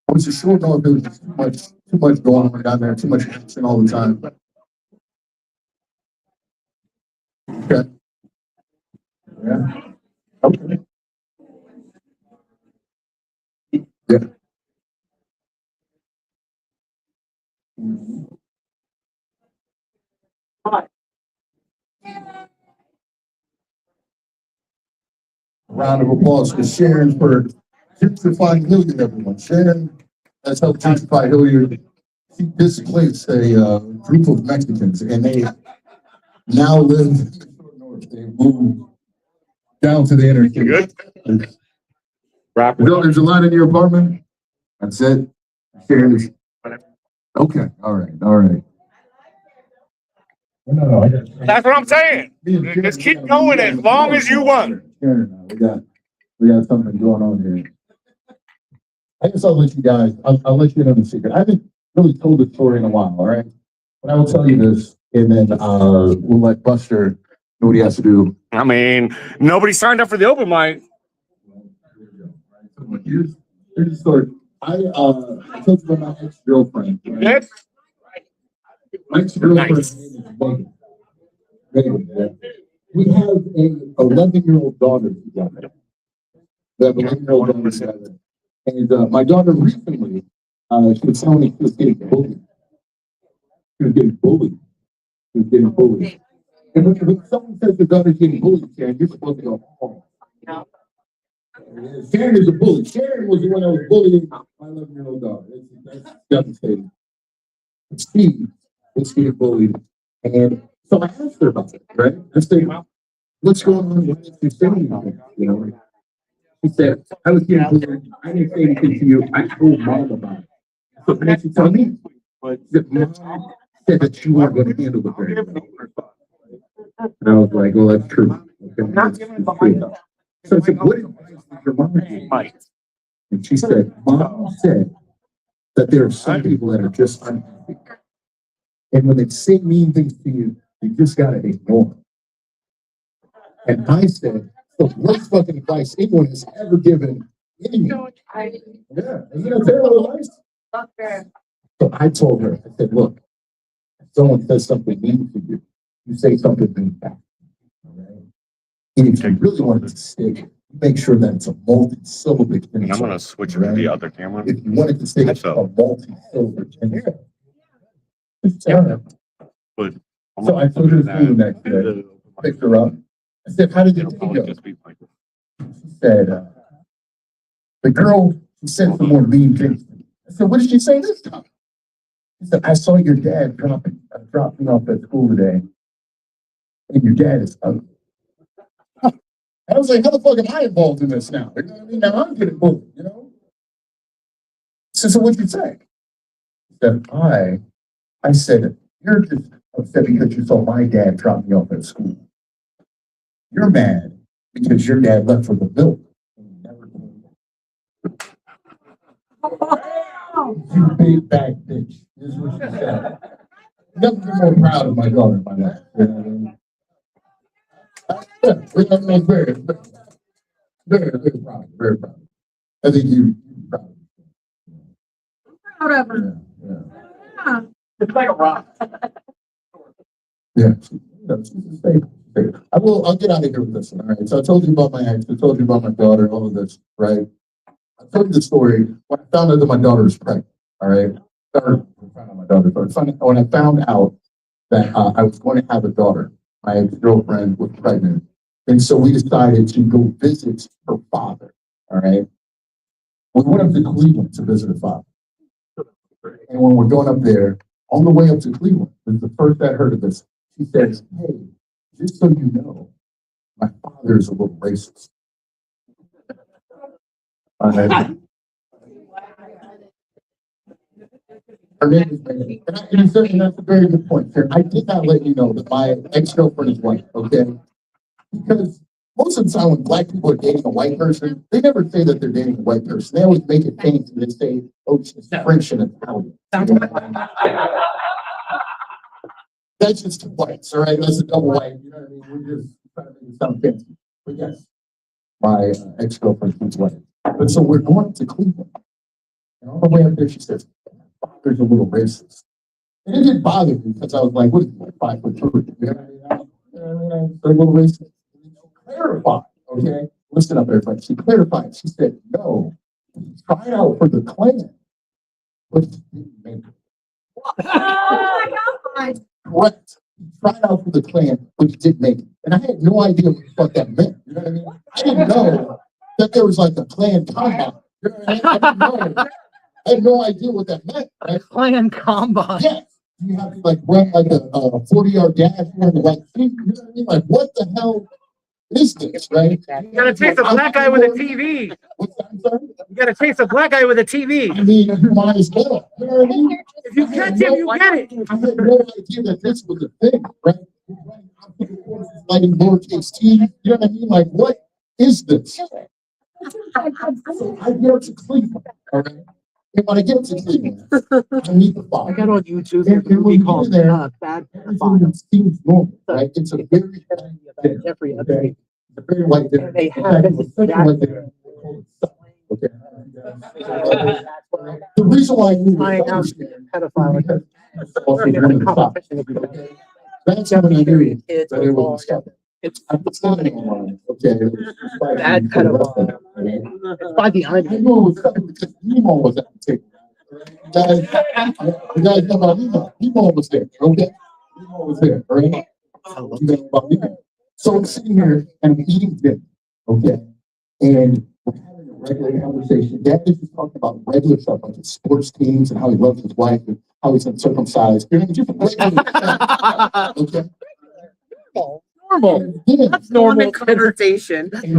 I was just sure know if there was too much going on down there, too much action all the time. Okay. Yeah. Okay. Yeah. Round of applause for Sharon for gentrifying Hilliard, everyone. Sharon has helped gentrify Hilliard. She displaced a group of Mexicans, and they now live in the short north. They moved down to the inner city. Good. There's a line in your apartment. That's it. Sharon is. Okay. All right. All right. No, That's what I'm saying. Just keep going as long as you want. We got something going on here. I guess I'll let you guys. I'll let you know the secret. I haven't really told the story in a while. All right, but I will tell you this, and then we'll let Buster know what he has to do. I mean, nobody signed up for the open mic. Here's the story. I told you about my ex-girlfriend. Right? My ex-girlfriend is Megan. We have a 11-year-old daughter together. We have an 11-year-old daughter together. And my daughter recently, she was telling me she was getting bullied. She was getting bullied. She was getting bullied. And when someone says the daughter's getting bullied, Sharon, you're supposed to go, oh. Sharon is a bully. Sharon was the one that was bullying my 11-year-old daughter. That's devastating. She was getting bullied. And so I asked her about it, right? I said, what's going on? Why didn't you say anything? You know? She said, I was getting bullied. I didn't say anything to you. I told mom about it. So why didn't you tell me? That mom said that you weren't going to handle it very well. And I was like, well, that's true. Okay, that's true. So I said, what advice did your mom give you? And she said, mom said that there are some people that are just unhappy. And when they say mean things to you, you just gotta ignore them. And I said, the worst fucking advice anyone has ever given anyone. Yeah, isn't that terrible advice? So I told her, I said, look, someone says something mean to you, you say something mean back. All right? And if you really want it to stick, make sure that it's a multi-syllabic And I'm insult. gonna switch it to the other camera. If you want it to stick, it's a multi-syllabic insult. But I'm So I told her to do next day. Picked her up. I said, how did it It'll probably go? just be like, She said, the girl said some more mean things. I said, what did she say this time? She said, I saw your dad drop me off at school today. And your dad is ugly. I was like, how the fuck am I involved in this now? You know what I mean? Now I'm getting bullied, you know? So what'd you say? She said, I said, you're just upset because you saw my dad drop me off at school. You're mad because your dad left for the milk and he never came back. You big bad bitch, is what she said. Never been more proud of my daughter in my life. You know what I mean? I'm very, very proud. Very proud. I think you're proud. Proud of her. Yeah. It's like a rock. Yeah. She's a staple. I'll get out of here with this one. All right. So I told you about my ex, I told you about my daughter, all of this, right? I told you the story when I found out that my daughter was pregnant. All right. When I found out that I was going to have a daughter, my ex-girlfriend was pregnant. And so we decided to go visit her father. All right. We went up to Cleveland to visit her father. And when we're going up there, on the way up to Cleveland, this is the first I heard of this. She says, hey, just so you know, my father is a little racist. All right. Her name is Megan. And that's a very good point. Here, I did not let you know that my ex-girlfriend is white, okay? Because most of the time when black people are dating a white person, they never say that they're dating a white person. They always make it fancy and they say, oh, she's French and Italian. That's just two whites, all right? That's a double white. You know what I mean? We're just trying to make it sound fancy. But yes, my ex-girlfriend is white. But so we're going to Cleveland. And on the way up there, she says, father's a little racist. And it didn't bother me because I was like, what is he, like 5'2"? You know what I mean? They're a little racist. Clarified, okay? Listen up, everybody. She clarified. She said, no, he tried out for the Klan, but he didn't make it. Correct. He tried out for the Klan, but he didn't make it. And I had no idea what the fuck that meant. You know what I mean? I didn't know that there was like a Klan combine. You know what I mean? I didn't know. I had no idea what that meant. Right? Clan combine. Yes. You have to like run like a 40-yard dash wearing the white feet. You know what I mean? Like, what the hell is this, right? You gotta chase a black guy with a TV. What's that? I'm sorry? You gotta chase a black guy with a TV. I mean, you might as well. You know what I mean? If you catch him, you get it. I had no idea that this was a thing, right? Like in lowercase t, you know what I mean? Like, what is this? So I get up to Cleveland, all right? And when I get to Cleveland, I meet the father. I got on YouTube And a movie when called you're there, Bad everything seems normal, right? It's a very Jeffrey okay? It's a very white dinner. And they In have fact, this it's such a white dinner. Okay. The reason why I knew Flying was out understand pedophile. because also one of the stops, okay? That's how I knew that it was a stop. It's I was standing online, okay? Bad pedophile. It's by the I island. knew it was something because Nemo was at the table. You guys know about Nemo? Nemo was there, okay? Nemo was there, all right? You know about Nemo. So I'm sitting here and I'm eating dinner, okay? And we're having a regular conversation. Dad is just talking about regular stuff, like his sports teams and how he loves his wife and how he's uncircumcised. You know, just regular stuff, okay? Normal. That's normal conversation. I have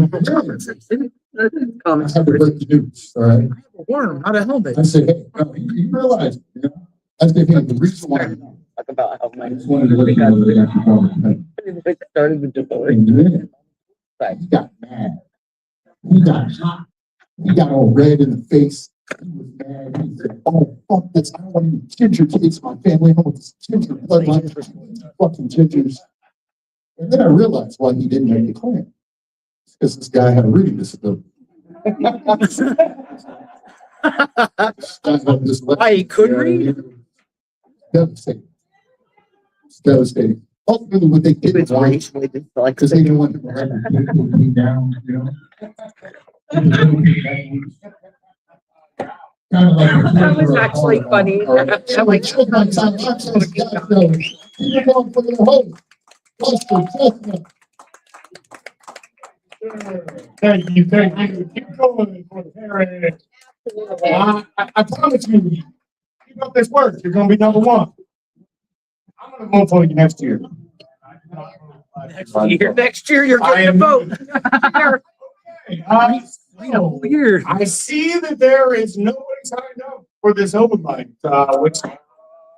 to break the news, all right? a worm, not a helmet. I said, hey, no, you realize, you know? I said, hey, the reason why Talk about how I just wanted to let you know that I actually found it. started with the And then he got mad. He got hot. He got all red in the face. He was mad. He said, oh, fuck this. I don't want any ginger kids in my family. I want this ginger bloodline. Fucking gingers. And then I realized why he didn't make the Klan. It's because this guy had a reading disability. Why, he could read? Devastating. devastating. Ultimately, what they did was right, because they didn't want to have people to be down, you know. Kind of like That was actually funny. I'm like, children, I'm just keep on for the hope. Thank you, thank you. Keep going for Harry. I promise you, keep up this work. You're gonna be number one. I'm gonna vote for you next year. Next year, you're getting a vote. I see that there is nobody signed up for this open mic, which.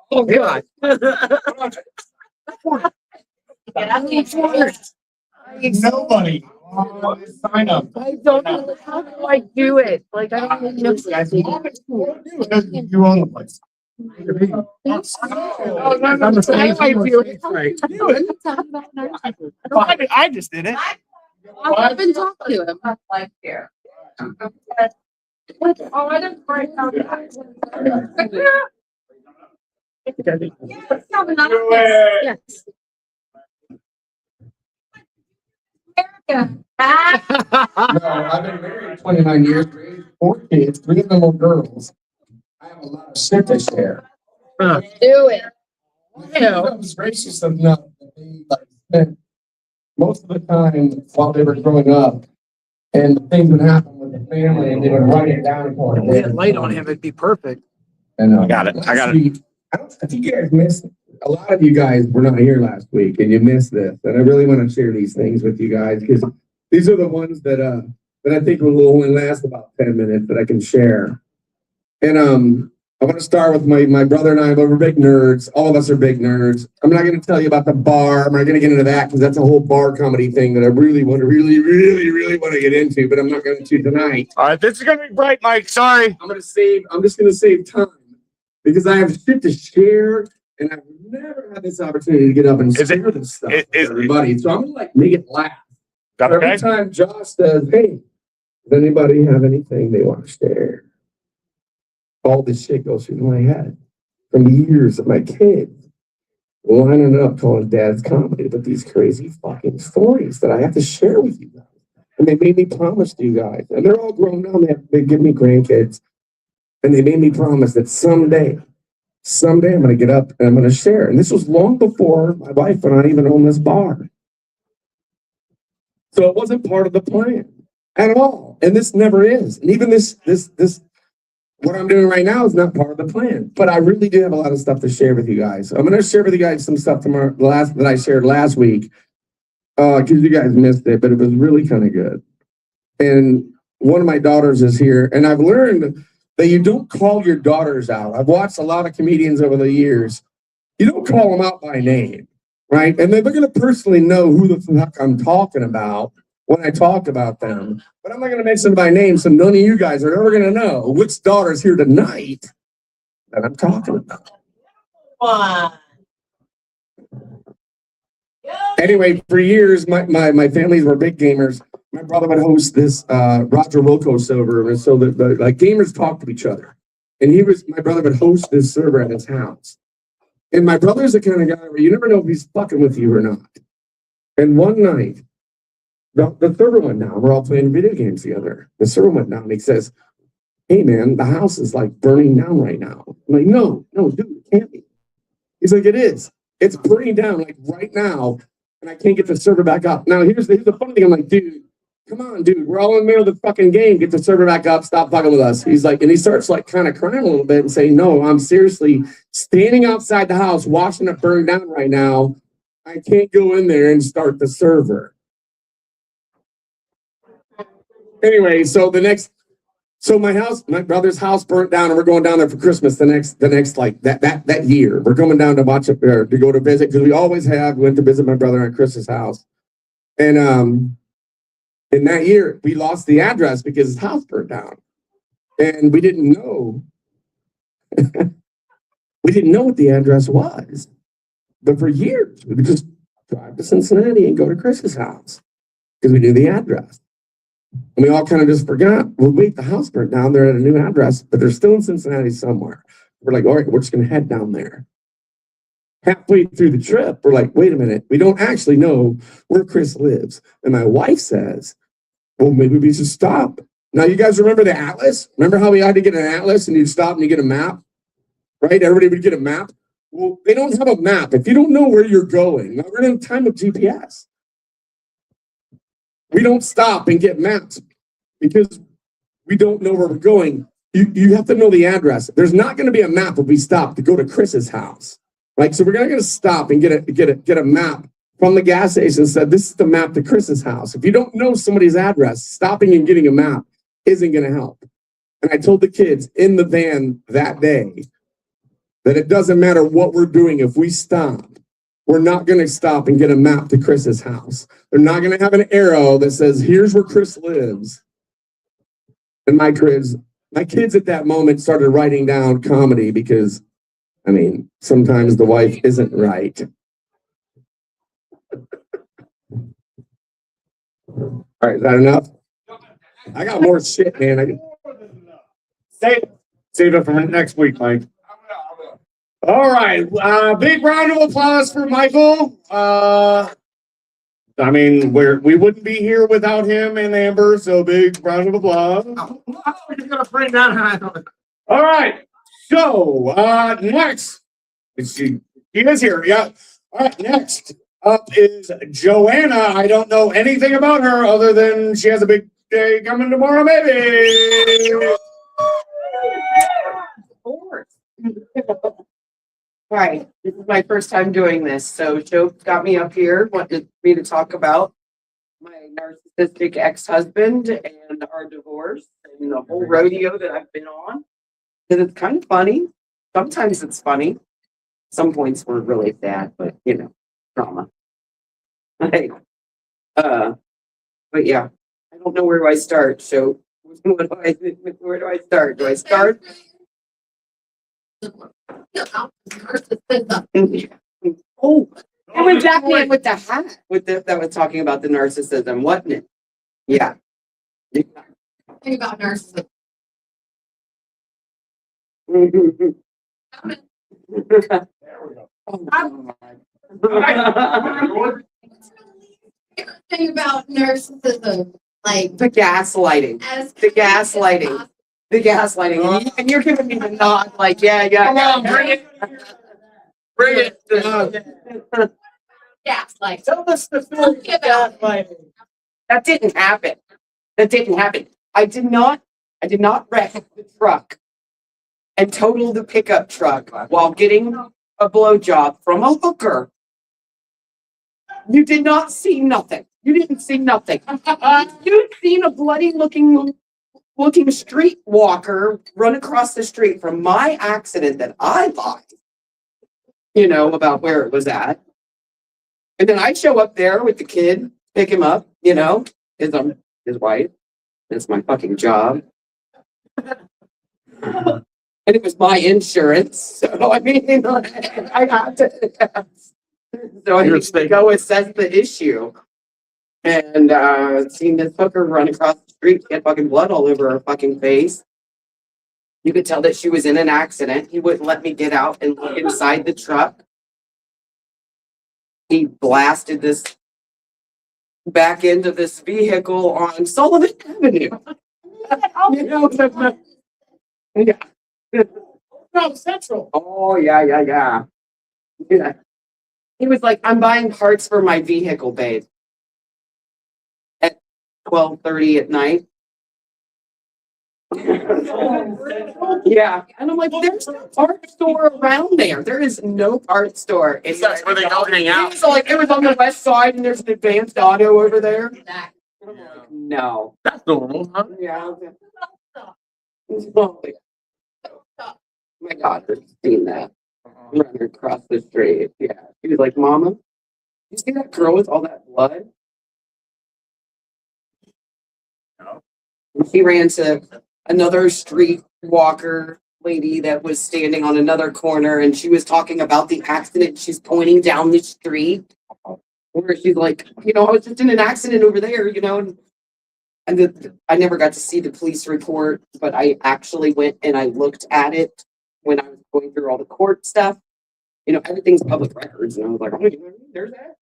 Oh, God. Nobody sign up. I don't know how do I do it. Like, I don't even know. You own the place. I just did it. I've been talking to him. Life here. Oh, I didn't write down. Yes. No, I've been married 29 years, raised 4 kids, 3 of them are girls. I have a lot of shit to share. Do it. I was gracious enough that they spent most of the time while they were growing up, and the things that happened with the family, and they would write it down for We had light on him, it'd be perfect. And I got it. I think you guys missed. A lot of you guys were not here last week, and you missed this. And I really want to share these things with you guys because these are the ones that I think will only last about 10 minutes that I can share. And I want to start with my brother and I. We're big nerds. All of us are big nerds. I'm not going to tell you about the bar. I'm not going to get into that because that's a whole bar comedy thing that I really want to get into, but I'm not going to tonight. All right, this is gonna be bright, Mike. Sorry. I'm just going to save time because I have shit to share, and I've never had this opportunity to get up and share this stuff with everybody. So I'm going to make it laugh. Every time Josh says, "Hey, does anybody have anything they want to share?" All this shit goes through my head from years of my kids lining up calling Dad's Comedy, but these crazy fucking stories that I have to share with you guys. And they made me promise to you guys, and they're all grown now. They give me grandkids, and they made me promise that someday I'm going to get up and I'm going to share. And this was long before my wife and I even owned this bar. So it wasn't part of the plan at all. And this never is. And even this, what I'm doing right now is not part of the plan. But I really do have a lot of stuff to share with you guys. I'm going to share with you guys some stuff tomorrow, that I shared last week. Because you guys missed it, but it was really kind of good. And one of my daughters is here. And I've learned that you don't call your daughters out. I've watched a lot of comedians over the years. You don't call them out by name, right? And they're going to personally know who the fuck I'm talking about when I talk about them. But I'm not going to mention them by name, so none of you guys are ever going to know which daughter's here tonight that I'm talking about. Anyway, for years, my families were big gamers. My brother would host this Roger Wilco server, and so the gamers talk to each other. And my brother would host this server at his house. And my brother's the kind of guy where you never know if he's fucking with you or not. And one night, the server went down. We're all playing video games together. The server went down. And he says, "Hey man, the house is burning down right now." I'm like, no, dude, it can't be. He's like, "It is. It's burning down right now, and I can't get the server back up." Now here's the funny thing. I'm like, "Dude, come on, dude. We're all in the middle of the fucking game. Get the server back up. Stop fucking with us." He's like, and he starts kind of crying a little bit and saying, "No, I'm seriously standing outside the house watching it burn down right now. I can't go in there and start the server." Anyway, so my brother's house burnt down, and we're going down there for Christmas the next that year. We're coming down to watch it to go to visit because we always have. We went to visit my brother at Chris's house, and in that year we lost the address because his house burnt down, and we didn't know what the address was. But for years we would just drive to Cincinnati and go to Chris's house because we knew the address. And we all kind of just forgot. Well, wait, the house burnt down. They're at a new address, but they're still in Cincinnati somewhere. We're like, all right, we're just going to head down there. halfway through the trip, we're like, wait a minute, we don't actually know where Chris lives. And my wife says, well, maybe we should stop. Now, you guys remember the atlas? Remember how we had to get an atlas and you'd stop and you get a map, right? Everybody would get a map. Well, they don't have a map. If you don't know where you're going, now we're in a time of GPS. We don't stop and get maps because we don't know where we're going. You have to know the address. There's not going to be a map if we stop to go to Chris's house, right? So we're not going to stop and get a map from the gas station and said, this is the map to Chris's house. If you don't know somebody's address, stopping and getting a map isn't going to help. And I told the kids in the van that day that it doesn't matter what we're doing. If we stop, we're not going to stop and get a map to Chris's house. They're not going to have an arrow that says, here's where Chris lives. And my kids at that moment started writing down comedy because, I mean, sometimes the wife isn't right. All right, is that enough? I got more shit, man. Save it for next week, Mike. All right. Big round of applause for Michael. I mean, we wouldn't be here without him and Amber, so big round of applause. You're gonna bring that on. All right. So next, she is here. Yeah. All right. Next up is Joanna. I don't know anything about her other than she has a big day coming tomorrow, maybe. Right. This is my first time doing this. So Joe got me up here, wanted me to talk about my narcissistic ex-husband and our divorce and the whole rodeo that I've been on. Because it's kind of funny. Sometimes it's funny. Some points were really sad, but drama. Like, but yeah, I don't know where do I start. So where do I start? Do I start? Oh, it was that man with the hat that was talking about the narcissism, wasn't it? Yeah. Think about narcissism. There we go. Thing about narcissism, like The gaslighting. as The gaslighting. The gaslighting. And you're giving me the nod, like, yeah. Come on, bring it. Bring it. gaslight. Tell us the story. Talk about Gaslighting. That didn't happen. That didn't happen. I did not wreck the truck and total the pickup truck while getting a blowjob from a hooker. You did not see nothing. You didn't see nothing. You'd seen a bloody looking streetwalker run across the street from my accident that I lied, about where it was at. And then I show up there with the kid, pick him up, because I'm his wife. It's my fucking job. And it was my insurance. So, I mean, I had to. So I had to go assess the issue. And seen this hooker run across the street, get fucking blood all over her fucking face. You could tell that she was in an accident. He wouldn't let me get out and look inside the truck. He blasted this back into this vehicle on Sullivan Avenue. Yeah. No, Central. Oh, yeah. He was like, I'm buying parts for my vehicle, babe. At 12:30 at night. Yeah. And I'm like, there's no parts store around there. There is no parts store. It's That's where they go hang out. So like it was on the west side and there's an advanced auto over there. No. That's normal, huh? Yeah. Oh, my daughter's seen that running across the street. Yeah. She was like, Mama, you see that girl with all that blood? No. She ran to another street walker lady that was standing on another corner and she was talking about the accident. She's pointing down the street where she's like, I was just in an accident over there, and I never got to see the police report, but I actually went and I looked at it when I was going through all the court stuff. everything's public records. And I was like, oh, there's that.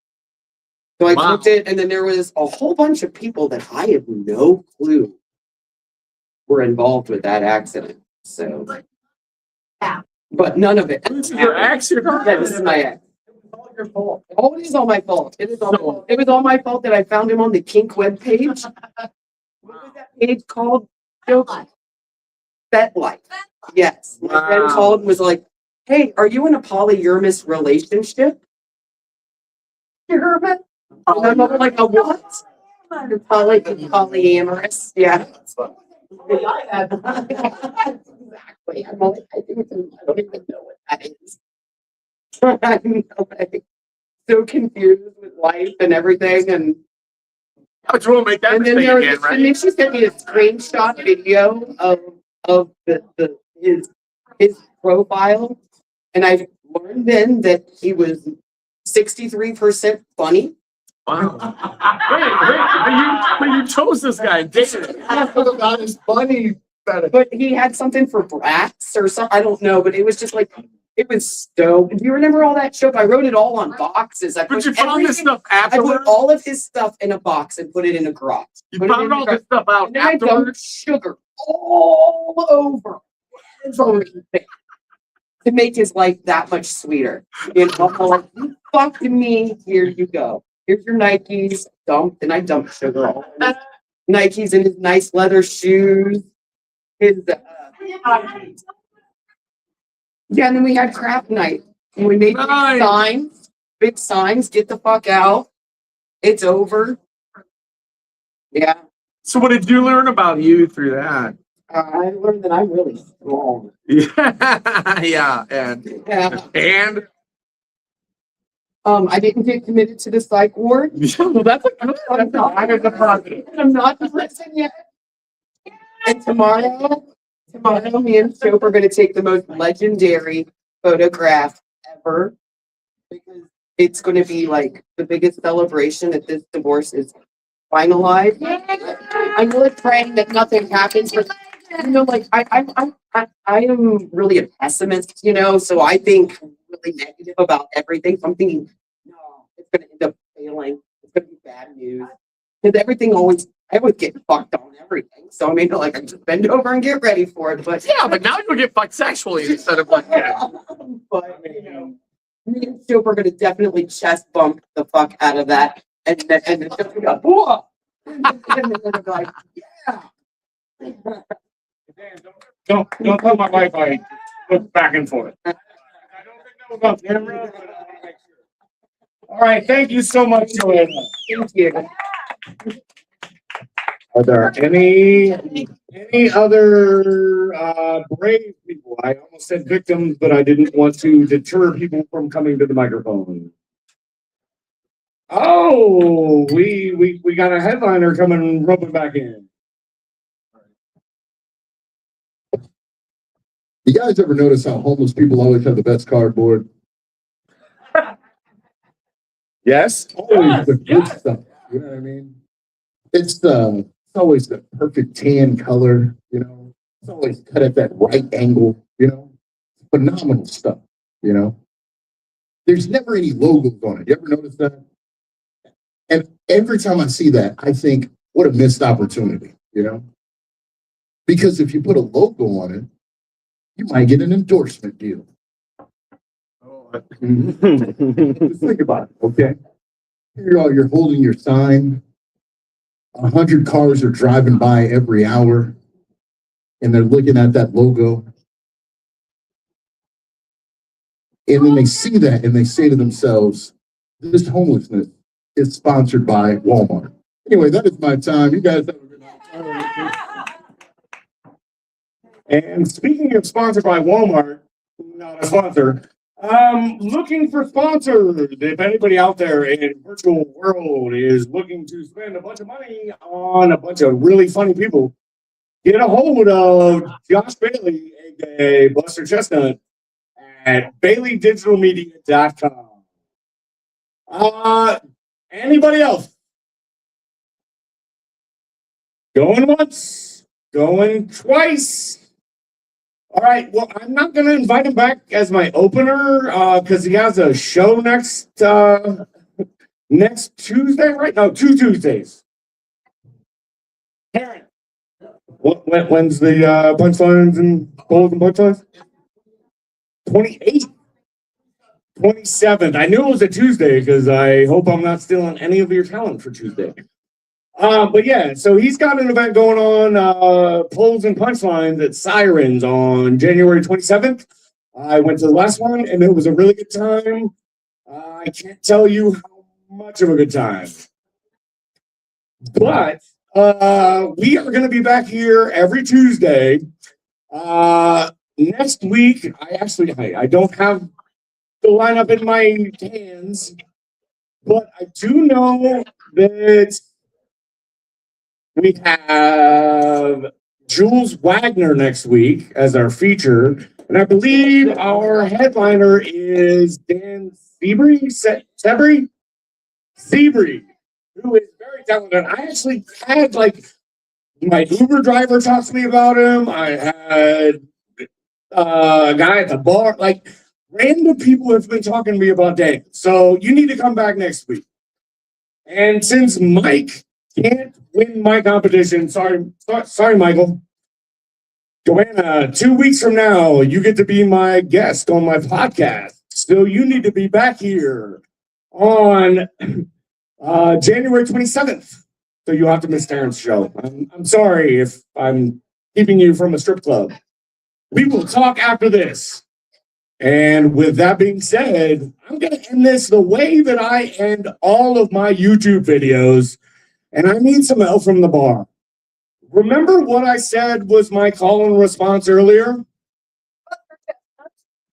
So I Wow. clicked it, and then there was a whole bunch of people that I have no clue were involved with that accident. So, but none of it. This is your ex? Yeah, this is my ex. All your fault. Oh, it is all my fault. It is all my fault. It was all my fault that I found him on the kink webpage. What was that page called? Bet Life. Yes. My friend Wow. called and was like, hey, are you in a polyamorous relationship? And I'm like, a what? Polyamorous. Yeah. Exactly. I'm like, I don't even know what that is. I'm like so confused with life and everything. And But you won't make that then mistake there was, again, and right? then she sent me a screenshot video of his profile, and I learned then that he was 63% funny. Wow. But you chose this guy. David. About his money. But he had something for brats or something. I don't know, but it was just like it was so. Do you remember all that stuff? I wrote it all on boxes. But you found this stuff I put afterwards? all of his stuff in a box and put it in a garage. You Put it in found the all garage. this stuff out And then I dumped afterwards? sugar all over everything to make his life that much sweeter. I'm like, you fucked me. Here you go. Here's your Nikes. And I dumped sugar all over his Nikes and his nice leather shoes. His yeah, and then we had crap night. And we made Nice. big signs, get the fuck out. It's over. Yeah. So what did you learn about you through that? I learned that I'm really strong. Yeah, and Yeah. I didn't get committed to the psych ward. well, that's a good. I'm not in prison yet. And tomorrow, me and Soap are going to take the most legendary photograph ever because it's going to be like the biggest celebration that this divorce is finalized. I'm really praying that nothing happens, but like I am really a pessimist, so I think really negative about everything. So I'm thinking, no, it's going to end up failing. It's going to be bad news because I would get fucked on everything. So I mean, like I just bend over and get ready for it. But Yeah, but now you'll get fucked sexually instead of like. Yeah. But me and Soap are going to definitely chest bump the fuck out of that, and then just go, whoa, and then we're gonna be like, yeah. Don't tell my wife I look back and forth. I don't think that was on camera. But I wanna make sure. All right, thank you so much, Joanna. Thank you. Are there any other brave people? I almost said victims, but I didn't want to deter people from coming to the microphone. Oh, we got a headliner coming rubbing back in. You guys ever notice how homeless people always have the best cardboard? Yes. Always the good stuff. You know what I mean? It's always the perfect tan color, It's always cut at that right angle, Phenomenal stuff, There's never any logos on it. You ever notice that? And every time I see that, I think, what a missed opportunity, Because if you put a logo on it, you might get an endorsement deal. Just think about it, okay? Here you are, you're holding your sign. 100 cars are driving by every hour, and they're looking at that logo. And then they see that and they say to themselves, this homelessness is sponsored by Walmart. Anyway, that is my time. You guys have a good night. And speaking of sponsored by Walmart, not a sponsor, looking for sponsors. If anybody out there in virtual world is looking to spend a bunch of money on a bunch of really funny people, get a hold of Josh Bailey, aka Buster Chestnut, at BaileyDigitalMedia.com. Anybody else? Going once, going twice. All right. Well, I'm not going to invite him back as my opener because he has a show next Tuesday, right? No, 2 Tuesdays. Karen. When's the punchlines and goals and punchlines? 28th. 27th. I knew it was a Tuesday because I hope I'm not stealing any of your talent for Tuesday. But yeah, so he's got an event going on, polls and punchlines at Sirens on January 27th. I went to the last one and it was a really good time. I can't tell you how much of a good time. But we are going to be back here every Tuesday. Next week, I don't have the lineup in my hands, but I do know that we have Jules Wagner next week as our feature, and I believe our headliner is Dan Sebrey, who is very talented. I actually had my Uber driver talk to me about him. I had a guy at the bar, random people have been talking to me about Dan. So you need to come back next week. And since Mike can't win my competition, sorry, Michael. Joanna, 2 weeks from now, you get to be my guest on my podcast. So you need to be back here on January 27th. So you'll have to miss Terrence's show. I'm sorry if I'm keeping you from a strip club. We will talk after this. And with that being said, I'm going to end this the way that I end all of my YouTube videos. And I need some help from the bar. Remember what I said was my call and response earlier?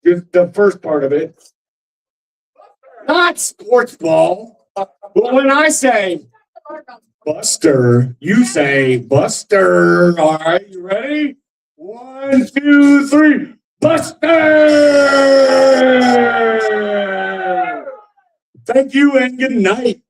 Just the first part of it. Not sports ball. But when I say Buster, you say Buster. All right, you ready? 1, 2, 3. Buster! Thank you and good night.